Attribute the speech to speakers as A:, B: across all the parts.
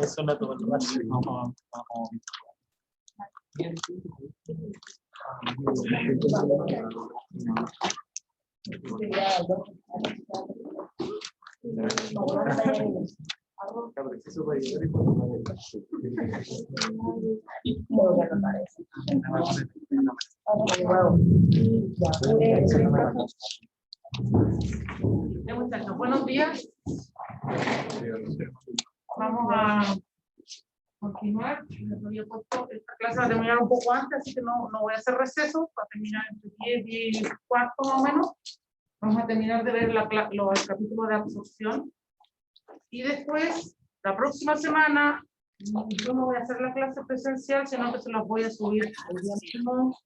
A: Eso no todo lo más.
B: Muchachos, buenos días. Vamos a continuar. Les había puesto esta clase va a terminar un poco antes, así que no voy a hacer receso. Va a terminar entre 10 y cuarto más o menos. Vamos a terminar de ver el capítulo de absorción. Y después, la próxima semana, yo no voy a hacer la clase presencial, sino que se las voy a subir el día mismo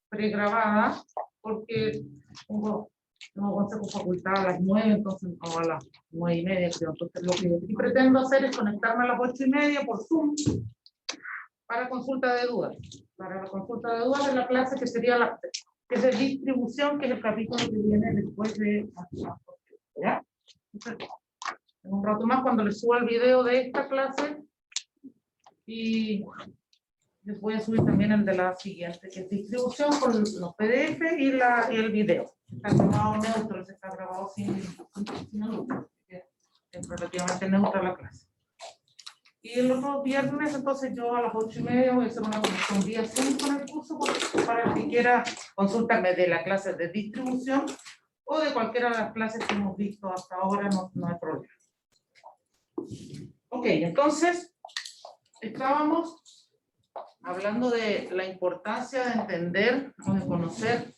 B: pregrabada, porque tengo consejo facultad a las 9, entonces, o a las 9:30, creo. Entonces, lo que pretendo hacer es conectarme a las 8:30 por Zoom para consulta de dudas. Para la consulta de dudas de la clase que sería que es de distribución, que es el capítulo que viene después de ¿ya? Entonces, en un rato más, cuando les suba el video de esta clase, y les voy a subir también el de la siguiente, que es distribución con los PDF y el video. Está grabado neutro, se está grabado sin luz, es relativamente neutra la clase. Y el otro viernes, entonces yo a las 8:30 voy a hacer una conexión vía Zoom con el curso para el que quiera consultarme de la clase de distribución o de cualquiera de las clases que hemos visto hasta ahora, no hay problema. Ok, entonces estábamos hablando de la importancia de entender o de conocer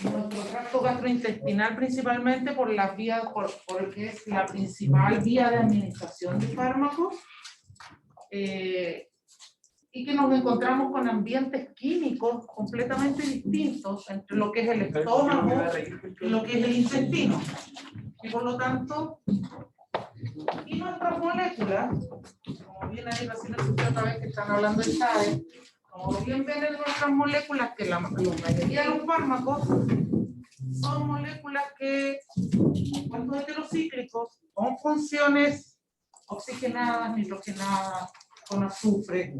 B: nuestro tracto gastrointestinal, principalmente por las vías, por el que es la principal vía de administración de fármacos, y que nos encontramos con ambientes químicos completamente distintos entre lo que es el estómago y lo que es el intestino. Y por lo tanto, y nuestras moléculas, como bien ahí recién escuché otra vez que están hablando de SADE, como bien ven en nuestras moléculas, que la mayoría de los fármacos son moléculas que, compuestos heterocíclicos, con funciones oxigenadas, nitrogenadas, con azufre,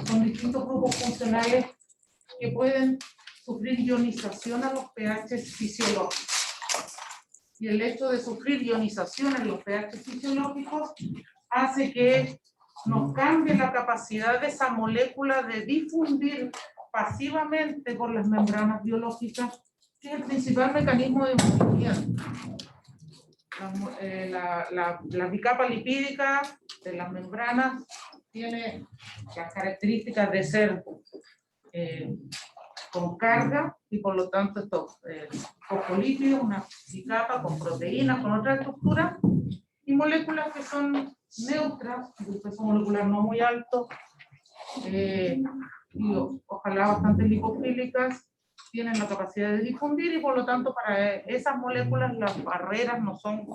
B: con distintos grupos funcionales que pueden sufrir ionización a los pH fisiológicos. Y el hecho de sufrir ionización en los pH fisiológicos hace que nos cambie la capacidad de esa molécula de difundir pasivamente por las membranas biológicas, que es el principal mecanismo de movimiento. La bicapa lipídica de las membranas tiene las características de ser con carga y por lo tanto estos fosfolípidos, una bicapa con proteínas, con otra estructura, y moléculas que son neutras, de peso molecular no muy alto, y ojalá bastante lipofílicas, tienen la capacidad de difundir y por lo tanto para esas moléculas las barreras no son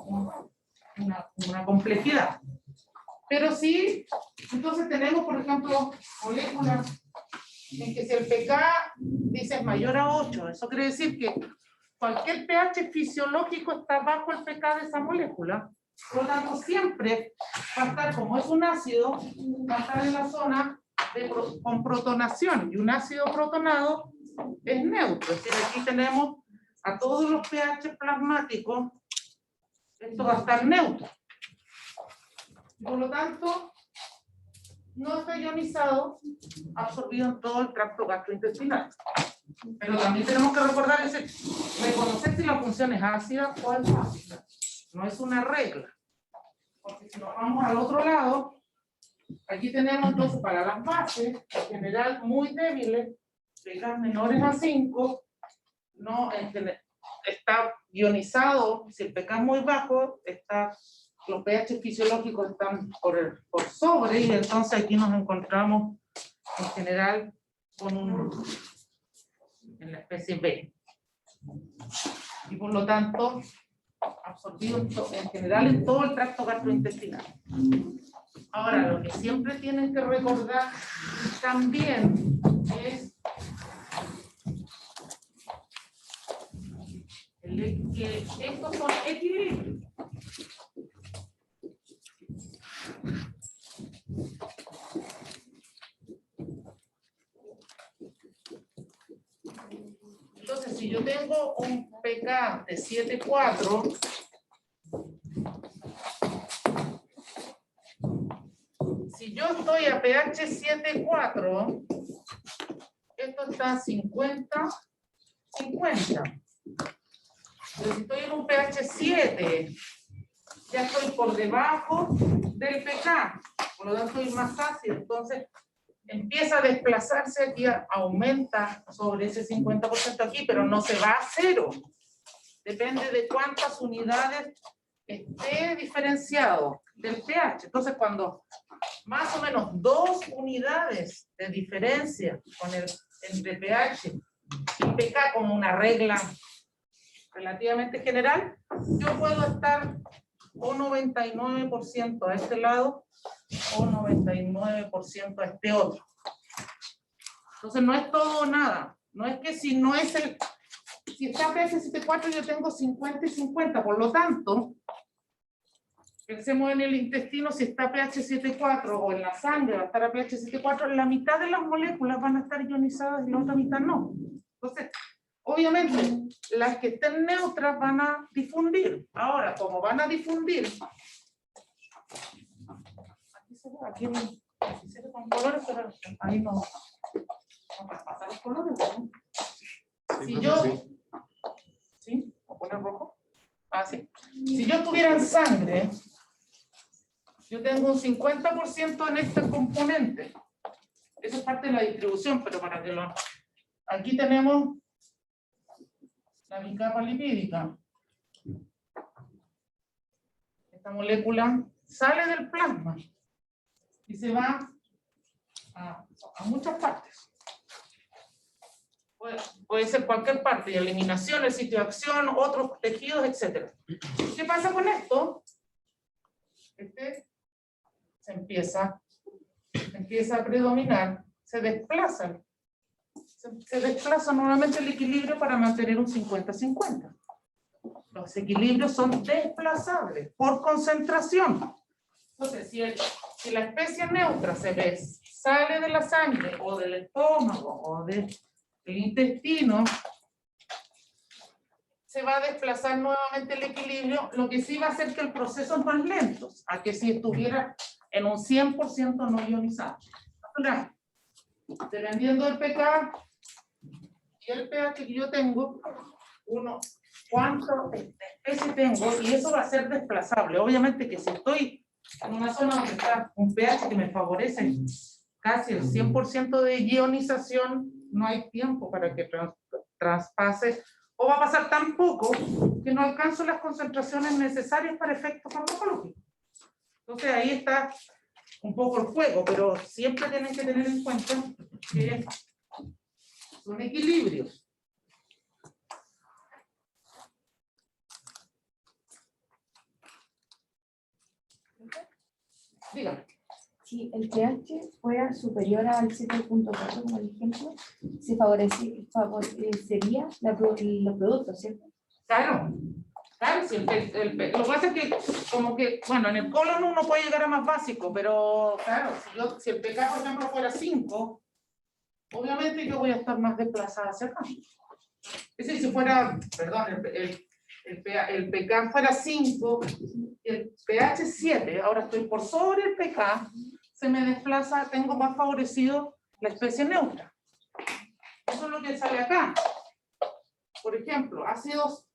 B: una complejidad. Pero sí, entonces tenemos por ejemplo moléculas en que si el pK dice es mayor a 8, eso quiere decir que cualquier pH fisiológico está bajo el pK de esa molécula. Por lo tanto, siempre va a estar, como es un ácido, va a estar en la zona con protonación, y un ácido protonado es neutro. Es decir, aquí tenemos a todos los pH plasmáticos, esto va a estar neutro. Y por lo tanto, no está ionizado, absorbido en todo el tracto gastrointestinal. Pero también tenemos que recordar reconocer si la función es ácida o es básica. No es una regla. Porque si nos vamos al otro lado, aquí tenemos entonces para las bases, en general muy débiles, pH menores a 5, no, está ionizado, si el pH es muy bajo, los pH fisiológicos están por sobre, y entonces aquí nos encontramos en general en la especie B. Y por lo tanto, absorbido en general en todo el tracto gastrointestinal. Ahora, lo que siempre tienen que recordar también es que estos son equilibrios. Entonces, si yo tengo un pK de 7,4, si yo estoy a pH 7,4, esto está 50, 50. Pero si estoy en un pH 7, ya estoy por debajo del pK, por lo tanto estoy más ácido, entonces empieza a desplazarse aquí, aumenta sobre ese 50% aquí, pero no se va a cero. Depende de cuántas unidades esté diferenciado del pH. Entonces, cuando más o menos 2 unidades de diferencia entre pH y pK como una regla relativamente general, yo puedo estar o 99% a este lado o 99% a este otro. Entonces no es todo o nada. No es que si está pH 7,4 yo tengo 50 y 50. Por lo tanto, pensemos en el intestino, si está pH 7,4 o en la sangre va a estar a pH 7,4, la mitad de las moléculas van a estar ionizadas y la otra mitad no. Entonces, obviamente, las que estén neutras van a difundir. Ahora, como van a difundir, aquí se ve con colores, pero ahí no pasa los colores, ¿no? Si yo, ¿sí? ¿O poner rojo? Ah, sí. Si yo tuviera en sangre, yo tengo un 50% en este componente. Eso es parte de la distribución, pero para que lo... Aquí tenemos la bicapa lipídica. Esta molécula sale del plasma y se va a muchas partes. Puede ser cualquier parte, de eliminación, el sitio de acción, otros tejidos, etc. ¿Qué pasa con esto? Se empieza a predominar, se desplaza nuevamente el equilibrio para mantener un 50-50. Los equilibrios son desplazables por concentración. Entonces, si la especie neutra sale de la sangre o del estómago o del intestino, se va a desplazar nuevamente el equilibrio, lo que sí va a hacer que el proceso es más lento, a que si estuviera en un 100% no ionizado. Ahora, dependiendo del pK y el pH que yo tengo, cuánto especie tengo, y eso va a ser desplazable. Obviamente que si estoy en una zona donde está un pH que me favorece casi el 100% de ionización, no hay tiempo para que traspase, o va a pasar tan poco que no alcanzo las concentraciones necesarias para efectos farmacológicos. Entonces ahí está un poco el juego, pero siempre tienen que tener en cuenta que son equilibrios. Dígame.
A: Si el pH fuera superior al 7,4, como ejemplo, se favorecería los productos, ¿cierto?
B: Claro, si lo que pasa es que, como que, bueno, en el colon uno puede llegar a más básico, pero claro, si el pK, por ejemplo, fuera 5, obviamente yo voy a estar más desplazada hacia acá. Es decir, si fuera, perdón, el pK fuera 5 y el pH 7, ahora estoy por sobre el pK, se me desplaza, tengo más favorecido la especie neutra. Eso es lo que sale acá. Por ejemplo,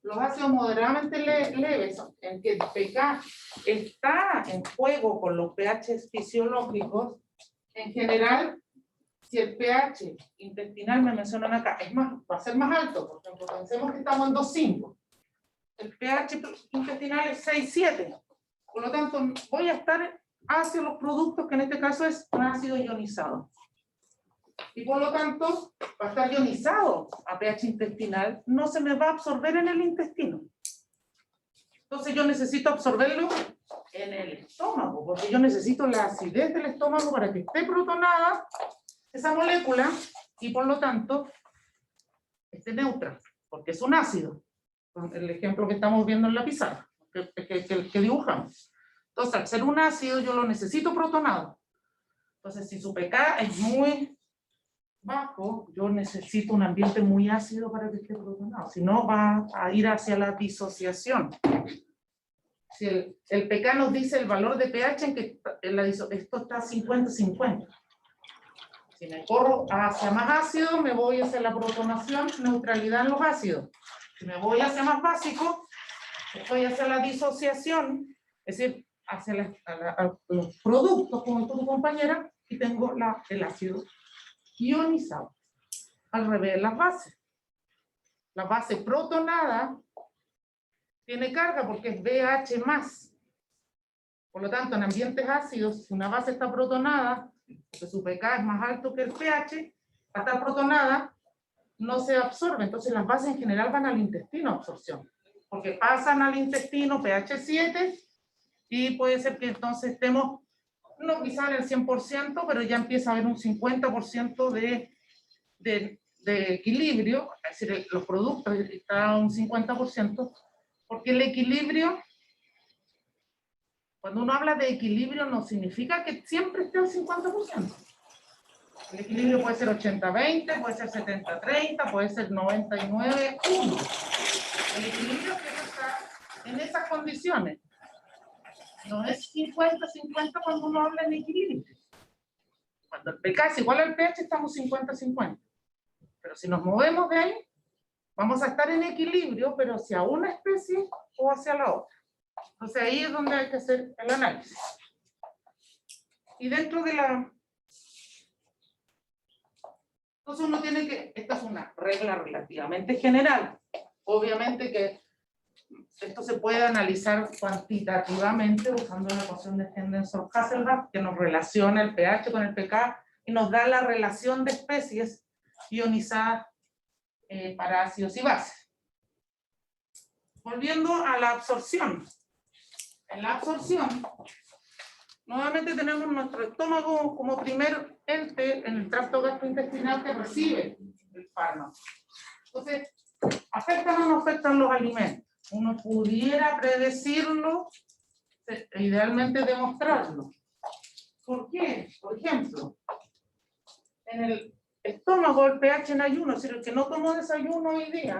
B: los ácidos moderadamente leves, en que el pK está en juego con los pH fisiológicos, en general, si el pH intestinal me mencionan acá, va a ser más alto. Por ejemplo, pensemos que estamos en 2,5. El pH intestinal es 6,7. Por lo tanto, voy a estar hacia los productos, que en este caso es un ácido ionizado. Y por lo tanto, va a estar ionizado a pH intestinal, no se me va a absorber en el intestino. Entonces yo necesito absorberlo en el estómago, porque yo necesito la acidez del estómago para que esté protonada esa molécula y por lo tanto esté neutra, porque es un ácido. El ejemplo que estamos viendo en la pizarra, que dibujamos. Entonces, al ser un ácido, yo lo necesito protonado. Entonces, si su pK es muy bajo, yo necesito un ambiente muy ácido para que esté protonado. Si no, va a ir hacia la disociación. Si el pK nos dice el valor de pH en que esto está 50-50. Si me corro hacia más ácido, me voy hacia la protonación, neutralidad en los ácidos. Si me voy hacia más básico, estoy hacia la disociación, es decir, hacia los productos, como tu compañera, y tengo el ácido ionizado. Al revés, las bases. La base protonada tiene carga porque es BH+. Por lo tanto, en ambientes ácidos, si una base está protonada, porque su pK es más alto que el pH, va a estar protonada, no se absorbe. Entonces las bases en general van al intestino a absorción, porque pasan al intestino pH 7 y puede ser que entonces estemos, no quizá en el 100%, pero ya empieza a haber un 50% de equilibrio, es decir, los productos están a un 50%, porque el equilibrio, cuando uno habla de equilibrio, no significa que siempre esté al 50%. El equilibrio puede ser 80-20, puede ser 70-30, puede ser 99-1. El equilibrio que está en esas condiciones. No es 50-50 cuando uno habla en equilibrio. Cuando el pK es igual al pH, estamos 50-50. Pero si nos movemos de ahí, vamos a estar en equilibrio, pero hacia una especie o hacia la otra. Entonces ahí es donde hay que hacer el análisis. Y dentro de la... Entonces uno tiene que... Esta es una regla relativamente general. Obviamente que esto se puede analizar cuantitativamente usando la ecuación de Henderson-Hasselbalch, que nos relaciona el pH con el pK y nos da la relación de especies ionizadas para ácidos y bases. Volviendo a la absorción. En la absorción, nuevamente tenemos nuestro estómago como primer ente en el tracto gastrointestinal que recibe el fármaco. Entonces, ¿afectan o no afectan los alimentos? Uno pudiera predecirlo, idealmente demostrarlo. ¿Por qué? Por ejemplo, en el estómago el pH en ayuno, es decir, el que no tomó desayuno hoy día,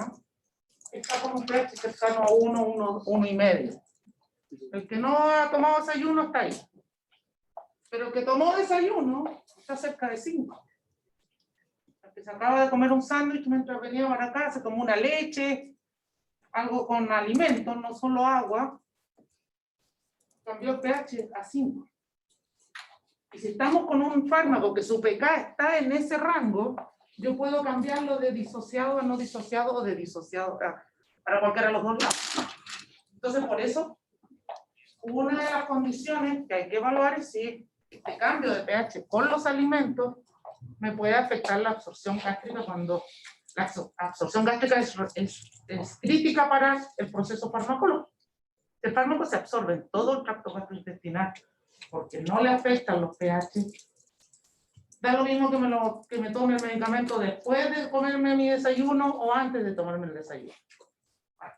B: está con un pH cercano a 1,5. El que no ha tomado desayuno está ahí. Pero el que tomó desayuno está cerca de 5. El que se acaba de comer un sándwich mientras venía para acá, se tomó una leche, algo con alimentos, no solo agua, cambió el pH a 5. Y si estamos con un fármaco que su pK está en ese rango, yo puedo cambiarlo de disociado a no disociado o de disociado para cualquiera de los dos lados. Entonces, por eso, una de las condiciones que hay que evaluar es si este cambio de pH con los alimentos me puede afectar la absorción gástrica cuando la absorción gástrica es crítica para el proceso farmacológico. El fármaco se absorbe en todo el tracto gastrointestinal porque no le afectan los pH. Da lo mismo que me tome el medicamento después de comerme mi desayuno o antes de tomarme el desayuno.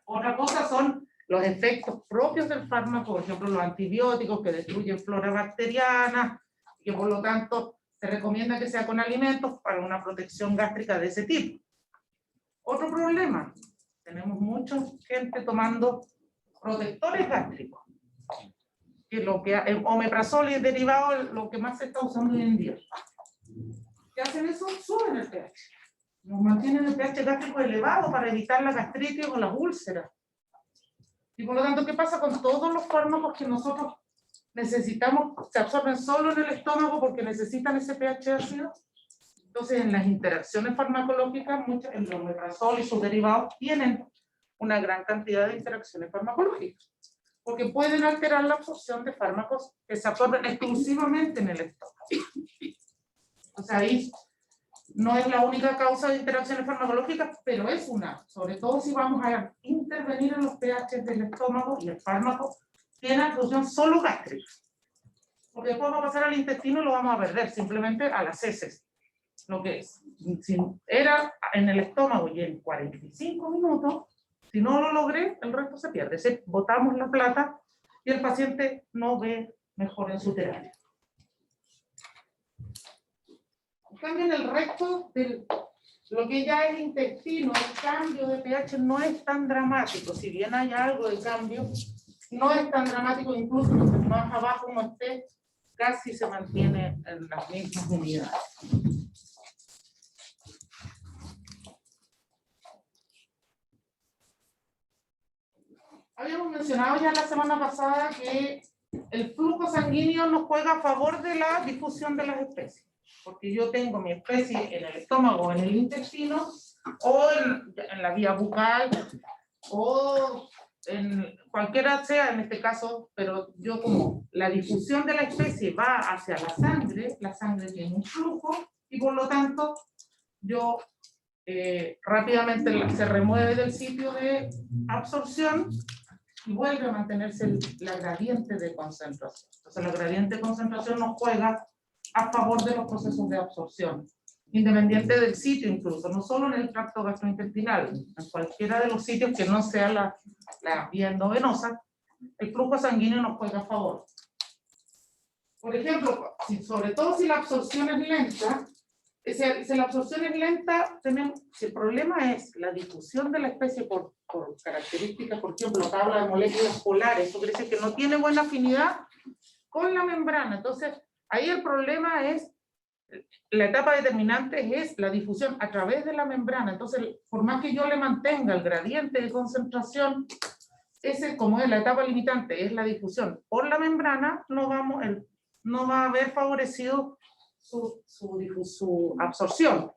B: Otra cosa son los efectos propios del fármaco, por ejemplo, los antibióticos que destruyen flora bacteriana, que por lo tanto se recomienda que sea con alimentos para una protección gástrica de ese tipo. Otro problema, Tenemos mucha gente tomando protectores gástricos. Que lo que omeprazol y derivado lo que más se está usando hoy en día. ¿Qué hacen eso? Suben el pH. Nos mantienen el pH gástrico elevado para evitar la gastritis o las úlceras. Y por lo tanto, ¿qué pasa con todos los fármacos que nosotros necesitamos? Se absorben solo en el estómago porque necesitan ese pH ácido. Entonces, en las interacciones farmacológicas, el omeprazol y sus derivados tienen una gran cantidad de interacciones farmacológicas, porque pueden alterar la absorción de fármacos que se absorben exclusivamente en el estómago. O sea, ahí no es la única causa de interacciones farmacológicas, pero es una, sobre todo si vamos a intervenir en los pH del estómago y el fármaco tiene absorción solo gástrica. Porque después va a pasar al intestino y lo vamos a perder, simplemente a las heces. Lo que es, si era en el estómago y en 45 minutos, si no lo logré, el resto se pierde. Botamos la plata y el paciente no ve mejor en su terapia. En cambio, en el resto de lo que ya es intestino, el cambio de pH no es tan dramático. Si bien hay algo de cambio, no es tan dramático, incluso más abajo como esté, casi se mantiene en las mismas unidades. Habíamos mencionado ya la semana pasada que el flujo sanguíneo nos juega a favor de la difusión de las especies, porque yo tengo mi especie en el estómago, en el intestino, o en la vía bucal, o en cualquiera sea en este caso, pero yo como la difusión de la especie va hacia la sangre tiene un flujo, y por lo tanto yo rápidamente se remueve del sitio de absorción y vuelve a mantenerse la gradiente de concentración. Entonces la gradiente de concentración nos juega a favor de los procesos de absorción, independiente del sitio incluso, no solo en el tracto gastrointestinal, en cualquiera de los sitios que no sea la vía endovenosa, el flujo sanguíneo nos juega a favor. Por ejemplo, sobre todo si la absorción es lenta, si la absorción es lenta, si el problema es la difusión de la especie por características, por ejemplo, tabla de moléculas polares, eso quiere decir que no tiene buena afinidad con la membrana. Entonces, ahí el problema es, la etapa determinante es la difusión a través de la membrana. Entonces, por más que yo le mantenga el gradiente de concentración, como es la etapa limitante, es la difusión por la membrana, no va a haber favorecido su absorción.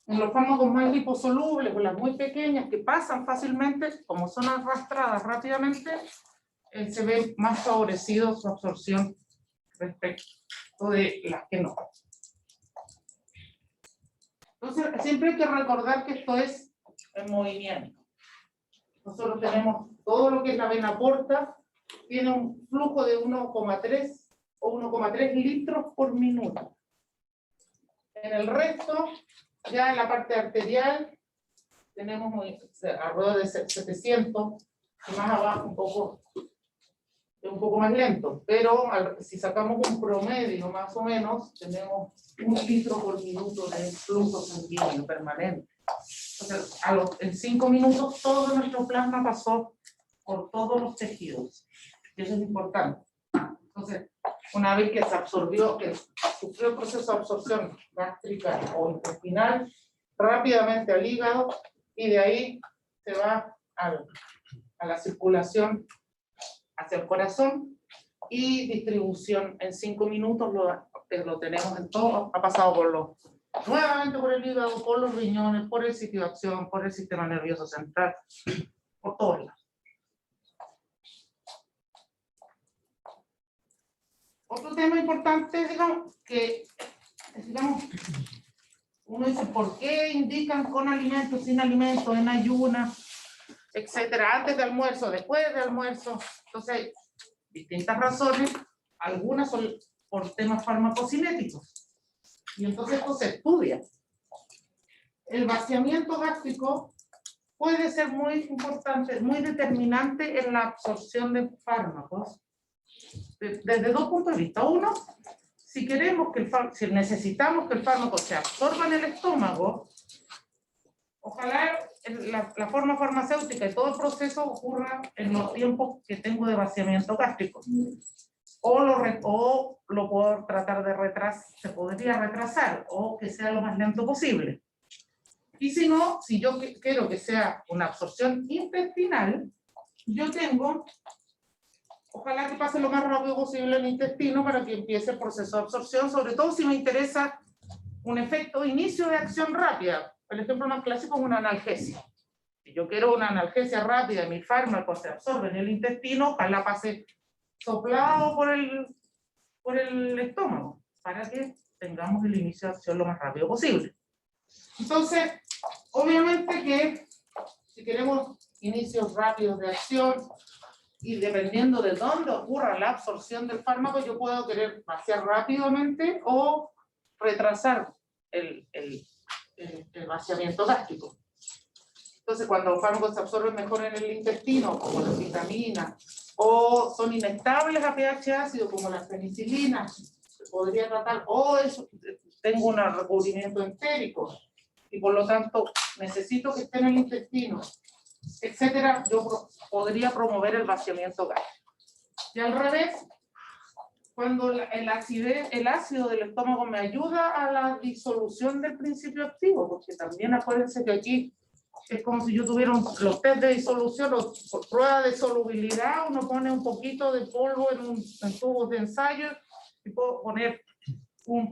B: En los fármacos más liposolubles o las muy pequeñas que pasan fácilmente, como son arrastradas rápidamente, se ve más favorecido su absorción respecto de las que no. Entonces, siempre hay que recordar que esto es en movimiento. Nosotros tenemos todo lo que es la vena porta, tiene un flujo de 1,3 o 1,3 litros por minuto. En el resto, ya en la parte arterial, tenemos alrededor de 700, y más abajo un poco más lento, pero si sacamos un promedio más o menos, tenemos 1 litro por minuto de flujo sanguíneo permanente. Entonces, en 5 minutos todo nuestro plasma pasó por todos los tejidos, y eso es importante. Entonces, una vez que se absorbió, que sufrió el proceso de absorción gástrica o intestinal, rápidamente al hígado, y de ahí se va a la circulación hacia el corazón, y distribución en 5 minutos lo tenemos en todo, ha pasado nuevamente por el hígado, por los riñones, por el sitio de acción, por el sistema nervioso central, por todos lados. Otro tema importante, uno dice, ¿por qué indican con alimentos, sin alimentos, en ayunas, etcétera, antes de almuerzo, después de almuerzo? Entonces, hay distintas razones, algunas son por temas farmacocinéticos, y entonces esto se estudia. El vaciamiento gástrico puede ser muy importante, muy determinante en la absorción de fármacos, desde 2 puntos de vista. Uno, si necesitamos que el fármaco se absorba en el estómago, ojalá la forma farmacéutica y todo el proceso ocurra en los tiempos que tengo de vaciamiento gástrico. O lo puedo tratar de retrasar, se podría retrasar, o que sea lo más lento posible. Y si no, si yo quiero que sea una absorción intestinal, yo tengo, ojalá que pase lo más rápido posible el intestino para que empiece el proceso de absorción, sobre todo si me interesa un efecto de inicio de acción rápida. El ejemplo más clásico es una analgesia. Si yo quiero una analgesia rápida, mi fármaco se absorbe en el intestino, ojalá pase soplado por el estómago, para que tengamos el inicio de acción lo más rápido posible. Entonces, obviamente que si queremos inicios rápidos de acción, y dependiendo de dónde ocurra la absorción del fármaco, yo puedo querer vaciar rápidamente o retrasar el vaciamiento gástrico. Entonces, cuando los fármacos se absorben mejor en el intestino, como las vitaminas, o son inestables a pH ácido, como la penicilina, se podría tratar, o tengo un recubrimiento entérico, y por lo tanto necesito que esté en el intestino, etcétera, yo podría promover el vaciamiento gástrico. Y al revés, cuando el ácido del estómago me ayuda a la disolución del principio activo, porque también acuérdense que aquí es como si yo tuviera los test de disolución, por prueba de solubilidad, uno pone un poquito de polvo en tubos de ensayo y puedo poner un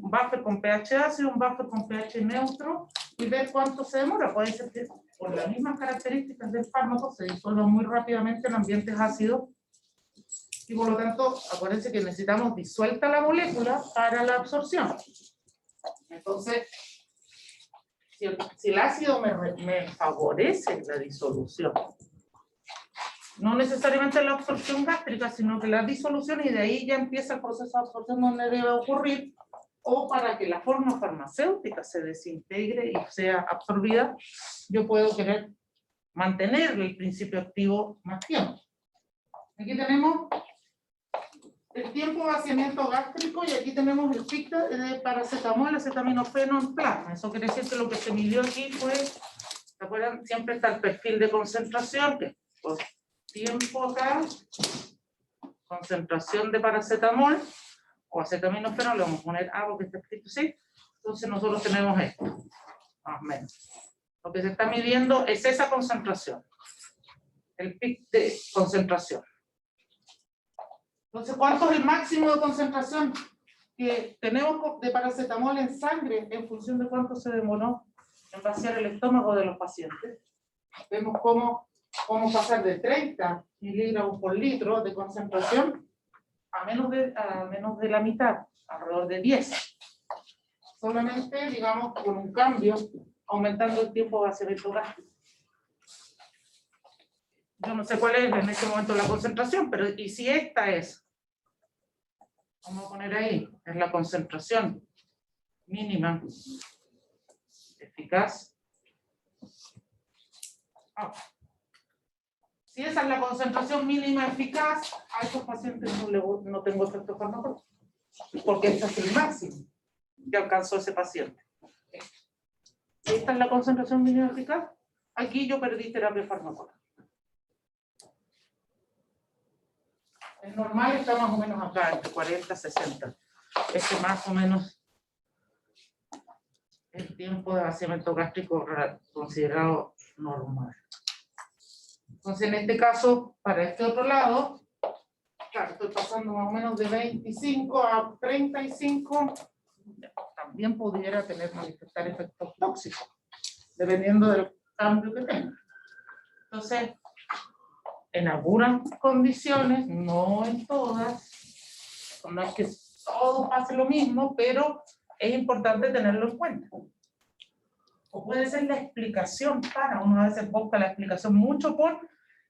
B: buffer con pH ácido, un buffer con pH neutro y ver cuánto se demora. Puede ser que por las mismas características del fármaco se disuelva muy rápidamente en ambientes ácidos y por lo tanto, acuérdense que necesitamos disuelta la molécula para la absorción. Entonces, si el ácido me favorece la disolución, no necesariamente la absorción gástrica, sino que la disolución, y de ahí ya empieza el proceso de absorción donde debe ocurrir, o para que la forma farmacéutica se desintegre y sea absorbida, yo puedo querer mantener el principio activo más tiempo. Aquí tenemos el tiempo de vaciamiento gástrico y aquí tenemos el pic de paracetamol, acetaminofeno en plasma. Eso quiere decir que lo que se midió aquí fue, ¿se acuerdan? Siempre está el perfil de concentración, que por tiempo acá, concentración de paracetamol o acetaminofeno, le vamos a poner A porque está escrito así. Entonces nosotros tenemos esto, más o menos. Lo que se está midiendo es esa concentración, el pic de concentración. Entonces, ¿cuánto es el máximo de concentración que tenemos de paracetamol en sangre en función de cuánto se demoró en vaciar el estómago de los pacientes? Vemos cómo pasar de 30 miligramos por litro de concentración a menos de la mitad, alrededor de 10. Solamente, digamos, con un cambio, aumentando el tiempo de vaciamiento gástrico. Yo no sé cuál es en este momento la concentración, pero y si esta es, vamos a poner ahí, es la concentración mínima eficaz. Si esa es la concentración mínima eficaz, a estos pacientes no tengo efecto farmacológico, porque este es el máximo que alcanzó ese paciente. Si esta es la concentración mínima eficaz, aquí yo perdí terapia farmacológica. El normal está más o menos acá, entre 40 y 60. Este más o menos el tiempo de vaciamiento gástrico considerado normal. Entonces, en este caso, para este otro lado, claro, estoy pasando más o menos de 25 a 35, también pudiera manifestar efectos tóxicos, dependiendo del cambio que tenga. Entonces, en algunas condiciones, no en todas, no es que todo pase lo mismo, pero es importante tenerlo en cuenta. O puede ser la explicación para, uno a veces busca la explicación mucho por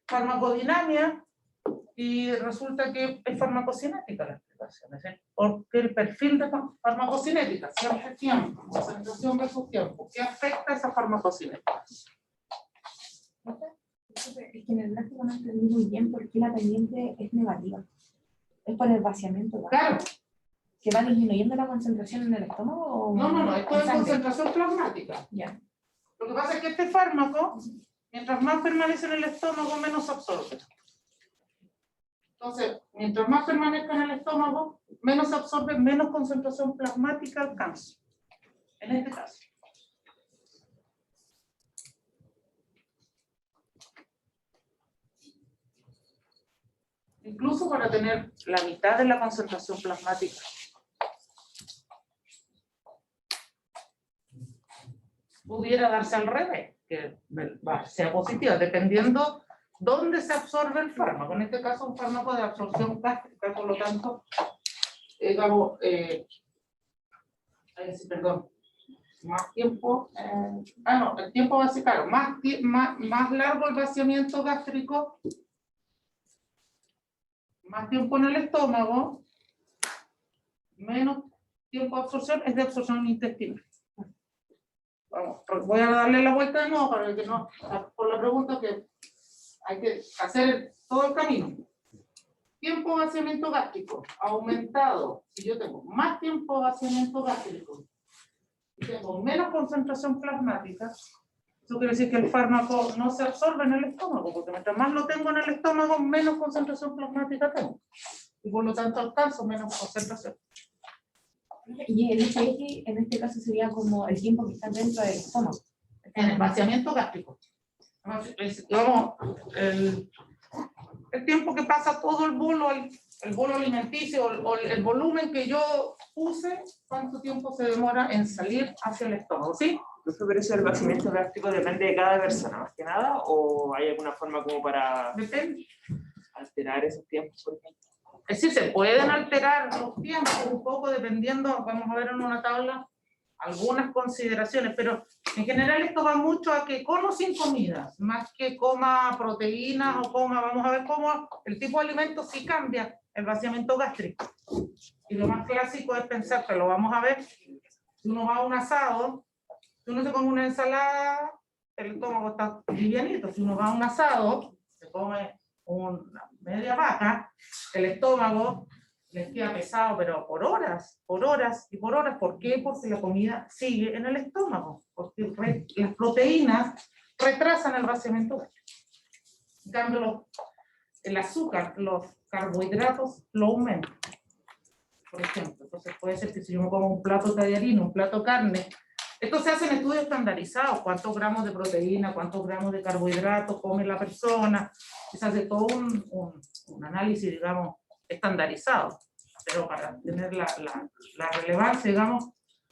B: farmacodinamia y resulta que es farmacocinética la explicación, es decir, porque el perfil de farmacocinética, siempre tiempo, concentración versus tiempo, ¿qué afecta a esa farmacocinética?
A: Es que en el gráfico no entendí muy bien por qué la pendiente es negativa. Es por el vaciamiento. ¿Verdad?
B: Claro.
A: ¿Que va disminuyendo la concentración en el estómago? O
B: no, esto es
A: sangre?
B: concentración plasmática.
A: Ya.
B: Lo que pasa es que este fármaco, mientras más permanece en el estómago, menos se absorbe. Entonces, mientras más permanezca en el estómago, menos se absorbe, menos concentración plasmática alcanza. En este caso. Incluso para tener la mitad de la concentración plasmática. Pudiera darse al revés, que sea positiva, dependiendo dónde se absorbe el fármaco. En este caso, un fármaco de absorción gástrica, por lo tanto, perdón, más tiempo, el tiempo va a ser claro, más largo el vaciamiento gástrico, más tiempo en el estómago, menos tiempo de absorción, es de absorción intestinal. Vamos, voy a darle la vuelta de nuevo para que no, por la pregunta que hay que hacer todo el camino. Tiempo de vaciamiento gástrico aumentado. Si yo tengo más tiempo de vaciamiento gástrico y tengo menos concentración plasmática, eso quiere decir que el fármaco no se absorbe en el estómago, porque mientras más lo tengo en el estómago, menos concentración plasmática tengo. Y por lo tanto alcanzo menos concentración.
A: Y en este caso sería como el tiempo que está dentro del estómago.
B: En el vaciamiento gástrico. Digamos, el tiempo que pasa todo el bolo alimenticio, o el volumen que yo puse, cuánto tiempo se demora en salir hacia el estómago, ¿sí?
C: ¿Pero eso del vaciamiento gástrico depende de cada persona, más que nada? ¿O hay alguna forma como para alterar esos tiempos, por ejemplo?
B: Es decir, se pueden alterar los tiempos un poco dependiendo, vamos a ver en una tabla, algunas consideraciones, pero en general esto va mucho a que con o sin comidas, más que coma proteínas o coma, vamos a ver cómo el tipo de alimento sí cambia el vaciamiento gástrico. Y lo más clásico es pensar, que lo vamos a ver, si uno va a un asado, si uno se come una ensalada, el estómago está livianito. Si uno va a un asado, se come una media vaca, el estómago les queda pesado, pero por horas y por horas. ¿Por qué? Porque la comida sigue en el estómago, porque las proteínas retrasan el vaciamiento. En cambio, el azúcar, los carbohidratos lo aumentan. Por ejemplo, entonces puede ser que si yo me como un plato de tallarino, un plato de carne, esto se hace en estudios estandarizados, cuántos gramos de proteína, cuántos gramos de carbohidratos come la persona, se hace todo un análisis, digamos, estandarizado, pero para tener la relevancia, digamos,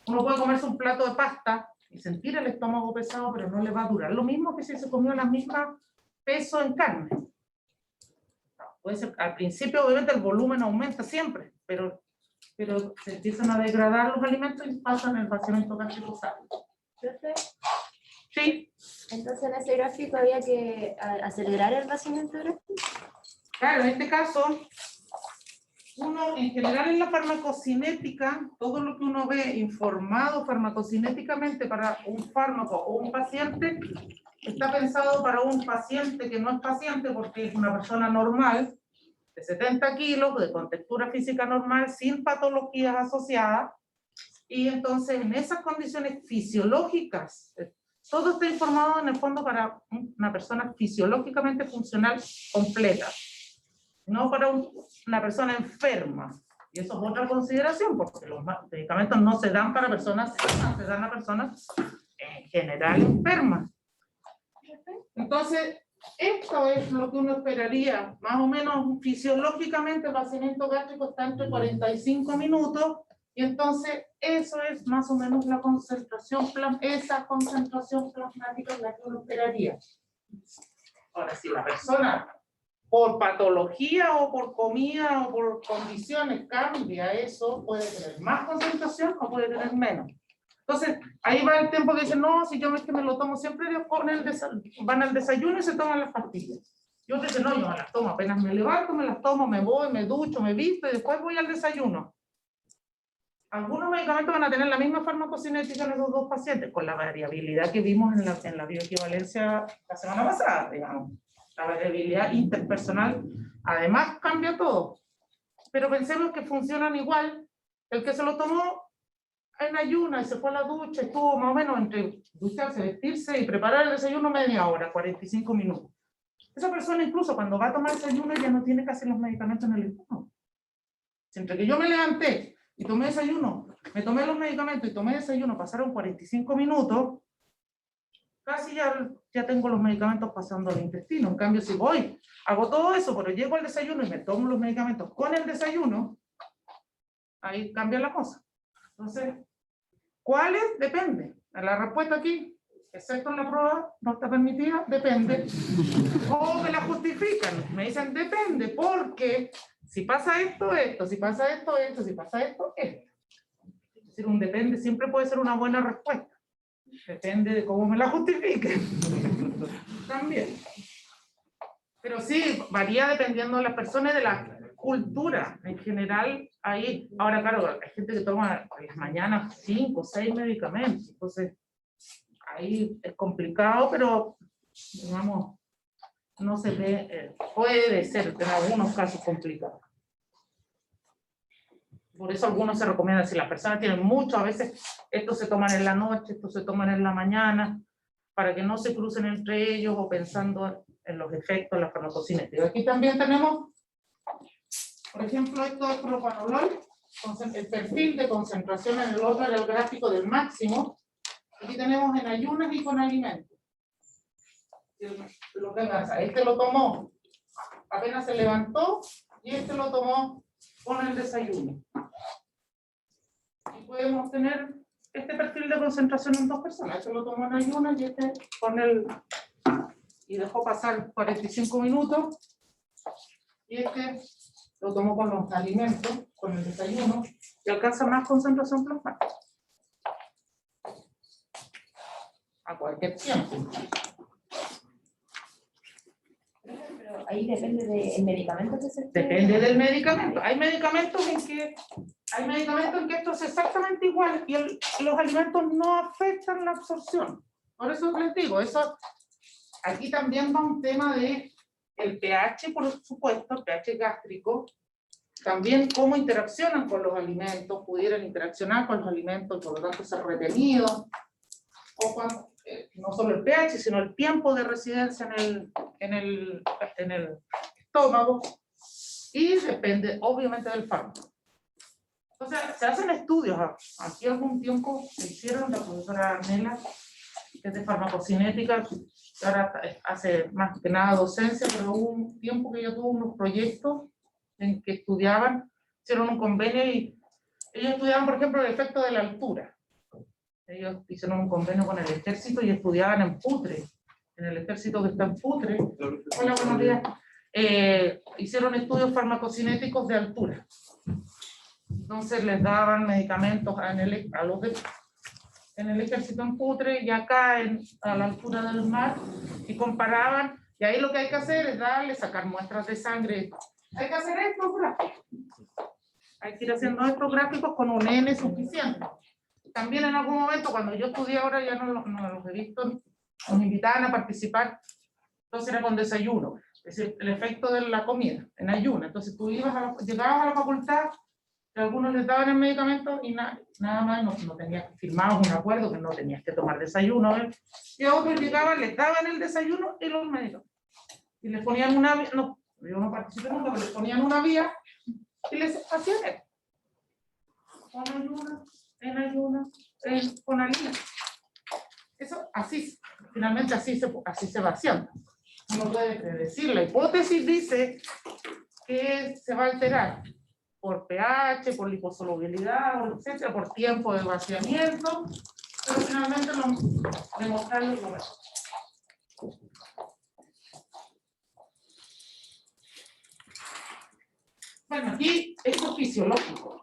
B: uno puede comerse un plato de pasta y sentir el estómago pesado, pero no le va a durar lo mismo que si se comió la misma peso en carne. Puede ser, al principio obviamente el volumen aumenta siempre, pero se empiezan a degradar los alimentos y pasan el vaciamiento gástrico. Sí.
D: Entonces en ese gráfico había que acelerar el vaciamiento gástrico.
B: Claro, en este caso, uno en general en la farmacocinética, todo lo que uno ve informado farmacocinéticamente para un fármaco o un paciente, está pensado para un paciente que no es paciente porque es una persona normal, de 70 kilos, de contextura física normal, sin patologías asociadas, y entonces en esas condiciones fisiológicas, todo está informado en el fondo para una persona fisiológicamente funcional completa, no para una persona enferma. Y eso es otra consideración, porque los medicamentos no se dan para personas sanas, se dan a personas en general enfermas. Entonces, esto es lo que uno esperaría, más o menos fisiológicamente el vaciamiento gástrico está entre 45 minutos, y entonces eso es más o menos la concentración, esa concentración plasmática es la que uno esperaría. Ahora, si la persona por patología o por comida o por condiciones cambia eso, puede tener más concentración o puede tener menos. Entonces, ahí va el tiempo que dicen, no, si yo es que me lo tomo siempre, van al desayuno y se toman las pastillas. Yo dicen, no, yo me las tomo, apenas me levanto, me las tomo, me voy, me ducho, me visto y después voy al desayuno. Algunos medicamentos van a tener la misma farmacocinética en los dos pacientes, con la variabilidad que vimos en la bioequivalencia la semana pasada, digamos. La variabilidad interpersonal, además, cambia todo. Pero pensemos que funcionan igual. El que se lo tomó en ayuna y se fue a la ducha, estuvo más o menos entre ducharse, vestirse y preparar el desayuno media hora, 45 minutos. Esa persona incluso cuando va a tomar desayuno ya no tiene que hacer los medicamentos en el estómago. Entre que yo me levanté y tomé desayuno, me tomé los medicamentos y tomé desayuno, pasaron 45 minutos, casi ya tengo los medicamentos pasando al intestino. En cambio, si voy, hago todo eso, pero llego al desayuno y me tomo los medicamentos con el desayuno, ahí cambia la cosa. Entonces, ¿cuáles? Depende. La respuesta aquí, excepto en la prueba, no está permitida, depende. O me la justifican, me dicen depende, porque si pasa esto, esto, si pasa esto, esto, si pasa esto, esto. Es decir, un depende siempre puede ser una buena respuesta. Depende de cómo me la justifiquen. También. Pero sí, varía dependiendo de las personas y de la cultura. En general, ahí, ahora claro, hay gente que toma en las mañanas 5 o 6 medicamentos. Entonces, ahí es complicado, pero, digamos, no se ve, puede ser en algunos casos complicado. Por eso algunos se recomiendan, si las personas tienen mucho, a veces estos se toman en la noche, estos se toman en la mañana, para que no se crucen entre ellos o pensando en los efectos de la farmacocinética. Aquí también tenemos, por ejemplo, esto es propanolol, el perfil de concentración en el orden del gráfico del máximo. Aquí tenemos en ayunas y con alimentos. Lo que pasa, este lo tomó, apenas se levantó, y este lo tomó con el desayuno. Y podemos tener este perfil de concentración en dos personas. Este lo tomó en ayunas y este con el... y dejó pasar 45 minutos. Y este lo tomó con los alimentos, con el desayuno, y alcanza más concentración plasmática. A cualquier tiempo.
A: Pero ahí depende del medicamento que se esté.
B: Depende del medicamento. Hay medicamentos en que esto es exactamente igual y los alimentos no afectan la absorción. Por eso les digo, eso aquí también va un tema de el pH, por supuesto, el pH gástrico, también cómo interaccionan con los alimentos, pudieran interaccionar con los alimentos, por lo tanto ser retenidos, o cuando, no solo el pH, sino el tiempo de residencia en el estómago, y depende obviamente del fármaco. Entonces, se hacen estudios, aquí algún tiempo se hicieron, la profesora Arnela, que es de farmacocinética, que ahora hace más que nada docencia, pero hubo un tiempo que ella tuvo unos proyectos en que estudiaban, hicieron un convenio y ellos estudiaban, por ejemplo, el efecto de la altura. Ellos hicieron un convenio con el ejército y estudiaban en Putre, en el ejército que está en Putre. Hola, buenos días. Hicieron estudios farmacocinéticos de altura. Entonces les daban medicamentos en el ejército en Putre y acá a la altura del mar y comparaban. Y ahí lo que hay que hacer es sacar muestras de sangre. Hay que hacer estos gráficos. Hay que ir haciendo estos gráficos con un N suficiente. También en algún momento, cuando yo estudié, ahora ya no los he visto, nos invitaban a participar, entonces era con desayuno, es decir, el efecto de la comida, en ayuno. Entonces tú llegabas a la facultad, y algunos les daban el medicamento y nada más, no tenías, firmabas un acuerdo que no tenías que tomar desayuno, y a otros llegaban, les daban el desayuno y los medicamentos. Y les ponían una vía, no, yo no participé nunca, pero les ponían una vía y les hacían esto. Con ayuno, en ayuno, con harina. Eso así, finalmente así se va haciendo. Uno puede predecir, la hipótesis dice que se va a alterar por pH, por liposolubilidad, etcétera, por tiempo de vaciamiento, pero finalmente demostrarlo es lo mejor. Bueno, aquí esto es fisiológico.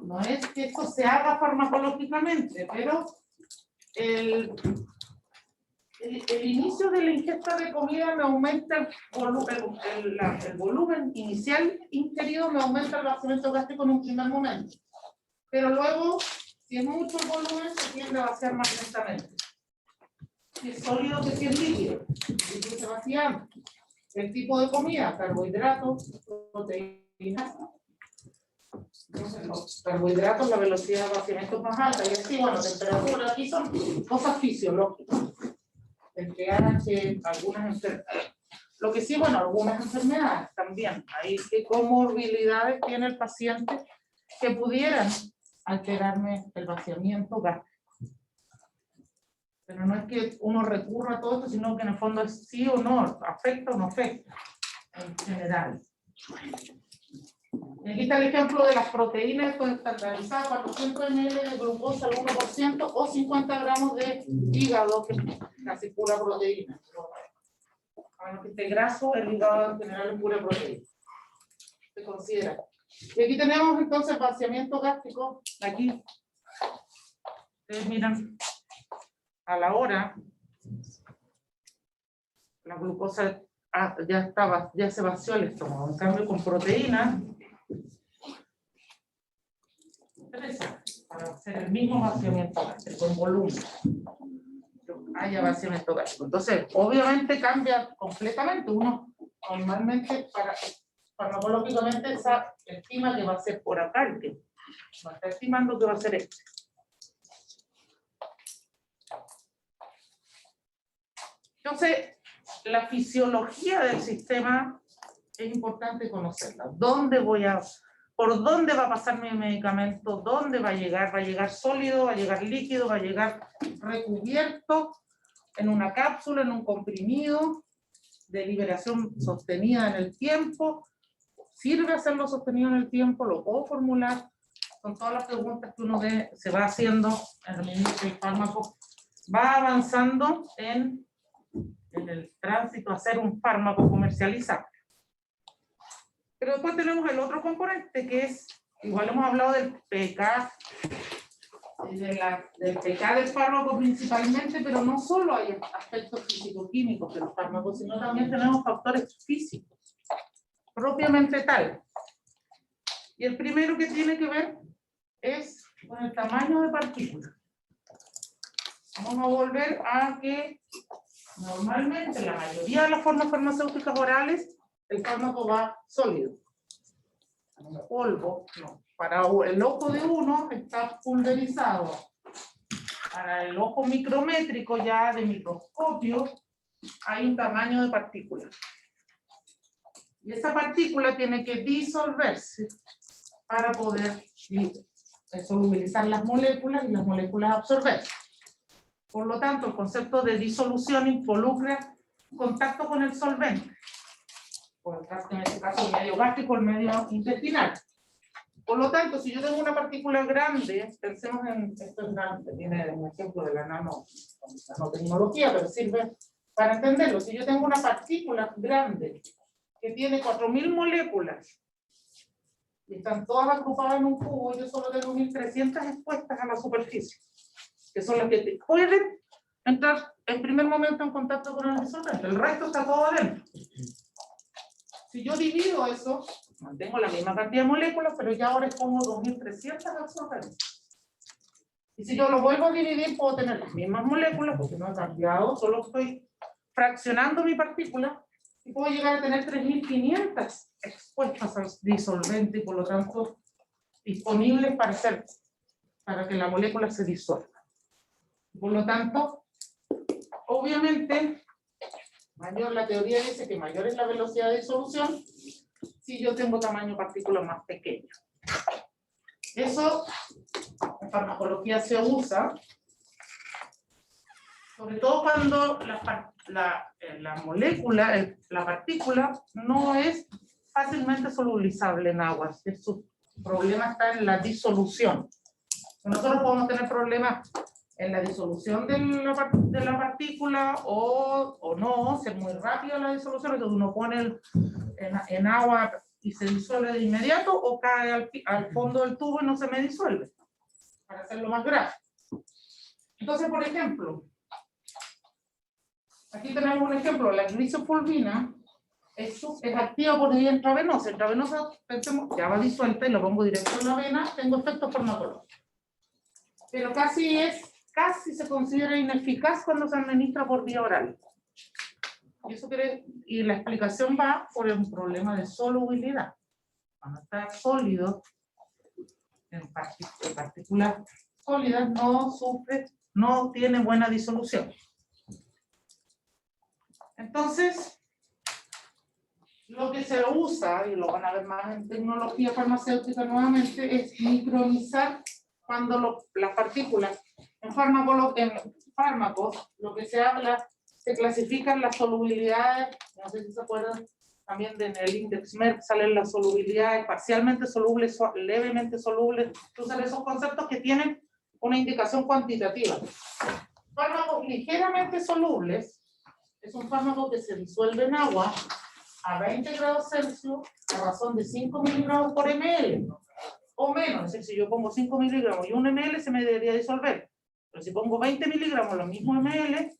B: No es que esto se haga farmacológicamente, pero el inicio de la ingesta de comida me aumenta el volumen inicial ingerido, me aumenta el vaciamiento gástrico en un primer momento. Pero luego, si es mucho el volumen, se tiende a vaciar más lentamente. Si es sólido, que si es líquido, se vacía. El tipo de comida, carbohidratos, proteínas, Entonces, los carbohidratos, la velocidad de vaciamiento es más alta, y así, bueno, temperatura, aquí son cosas fisiológicas, el pH, algunas enfermedades. Lo que sí, bueno, algunas enfermedades también, hay qué comorbilidades tiene el paciente que pudieran alterarme el vaciamiento gástrico. Pero no es que uno recurra a todo esto, sino que en el fondo es sí o no, afecta o no afecta, en general. Y aquí está el ejemplo de las proteínas, esto es estandarizado, 400 ml de glucosa al 1% o 50 gramos de hígado, que es casi pura proteína. A menos que esté graso, el hígado en general es pura proteína. Se considera. Y aquí tenemos entonces vaciamiento gástrico, aquí. Ustedes miran, a la hora, la glucosa ya se vació el estómago. En cambio, con proteína, para hacer el mismo vaciamiento gástrico, en volumen, haya vaciamiento gástrico. Entonces, obviamente cambia completamente. Uno normalmente, farmacológicamente, estima que va a ser por acá el tiempo. Va a estar estimando que va a ser este. Entonces, la fisiología del sistema es importante conocerla. ¿Por dónde va a pasar mi medicamento? ¿Dónde va a llegar? ¿Va a llegar sólido? ¿Va a llegar líquido? ¿Va a llegar recubierto en una cápsula, en un comprimido de liberación sostenida en el tiempo? ¿Sirve hacerlo sostenido en el tiempo? ¿Lo puedo formular? Son todas las preguntas que uno se va haciendo en el medida que el fármaco va avanzando en el tránsito a ser un fármaco comercializado. Pero después tenemos el otro componente que es, igual hemos hablado del pK, del pK del fármaco principalmente, pero no solo hay aspectos físico-químicos de los fármacos, sino también tenemos factores físicos, propiamente tal. Y el primero que tiene que ver es con el tamaño de partículas. Vamos a volver a que normalmente la mayoría de las formas farmacéuticas orales, el fármaco va sólido. Polvo, no. Para el ojo de uno está pulverizado. Para el ojo micrométrico ya de microscopio hay un tamaño de partícula. Y esa partícula tiene que disolverse para poder solubilizar las moléculas y las moléculas absorberse. Por lo tanto, el concepto de disolución involucra contacto con el solvente. En este caso, el medio gástrico, el medio intestinal. Por lo tanto, si yo tengo una partícula grande, pensemos en esto es grande, tiene un ejemplo de la nanotecnología, pero sirve para entenderlo. Si yo tengo una partícula grande que tiene 4000 moléculas y están todas agrupadas en un cubo, yo solo tengo 1300 expuestas a la superficie, que son las que pueden entrar en primer momento en contacto con el disolvente. El resto está todo adentro. Si yo divido eso, mantengo la misma cantidad de moléculas, pero ya ahora pongo 2300 absorbentes. Y si yo lo vuelvo a dividir, puedo tener las mismas moléculas, porque no he cambiado, solo estoy fraccionando mi partícula, y puedo llegar a tener 3500 expuestas al disolvente, y por lo tanto, disponibles para que la molécula se disuelva. Por lo tanto, obviamente, la teoría dice que mayor es la velocidad de disolución si yo tengo tamaño de partícula más pequeño. Eso en farmacología se usa, sobre todo cuando la molécula, la partícula, no es fácilmente solubilizable en agua. Su problema está en la disolución. Nosotros podemos tener problemas en la disolución de la partícula o no, ser muy rápida la disolución, entonces uno pone en agua y se disuelve de inmediato, o cae al fondo del tubo y no se me disuelve, para hacerlo más grave. Entonces, por ejemplo, aquí tenemos un ejemplo, la glisofulvina es activa por vía intravenosa. Intravenosa, pensemos, ya va disuelta y lo pongo directo en la vena, tengo efectos farmacológicos. Pero casi se considera ineficaz cuando se administra por vía oral. Y la explicación va por un problema de solubilidad. Cuando está sólido, en partículas sólidas no tiene buena disolución. Entonces, lo que se usa, y lo van a ver más en tecnología farmacéutica nuevamente, es micronizar cuando las partículas en fármacos, lo que se habla, se clasifican las solubilidades, no sé si se acuerdan, también en el índice Merck salen las solubilidades parcialmente solubles, levemente solubles, usan esos conceptos que tienen una indicación cuantitativa. Fármacos ligeramente solubles es un fármaco que se disuelve en agua a 20 grados Celsius a razón de 5 miligramos por ml o menos. Es decir, si yo pongo 5 miligramos y 1 ml se me debería disolver, pero si pongo 20 miligramos lo mismo ml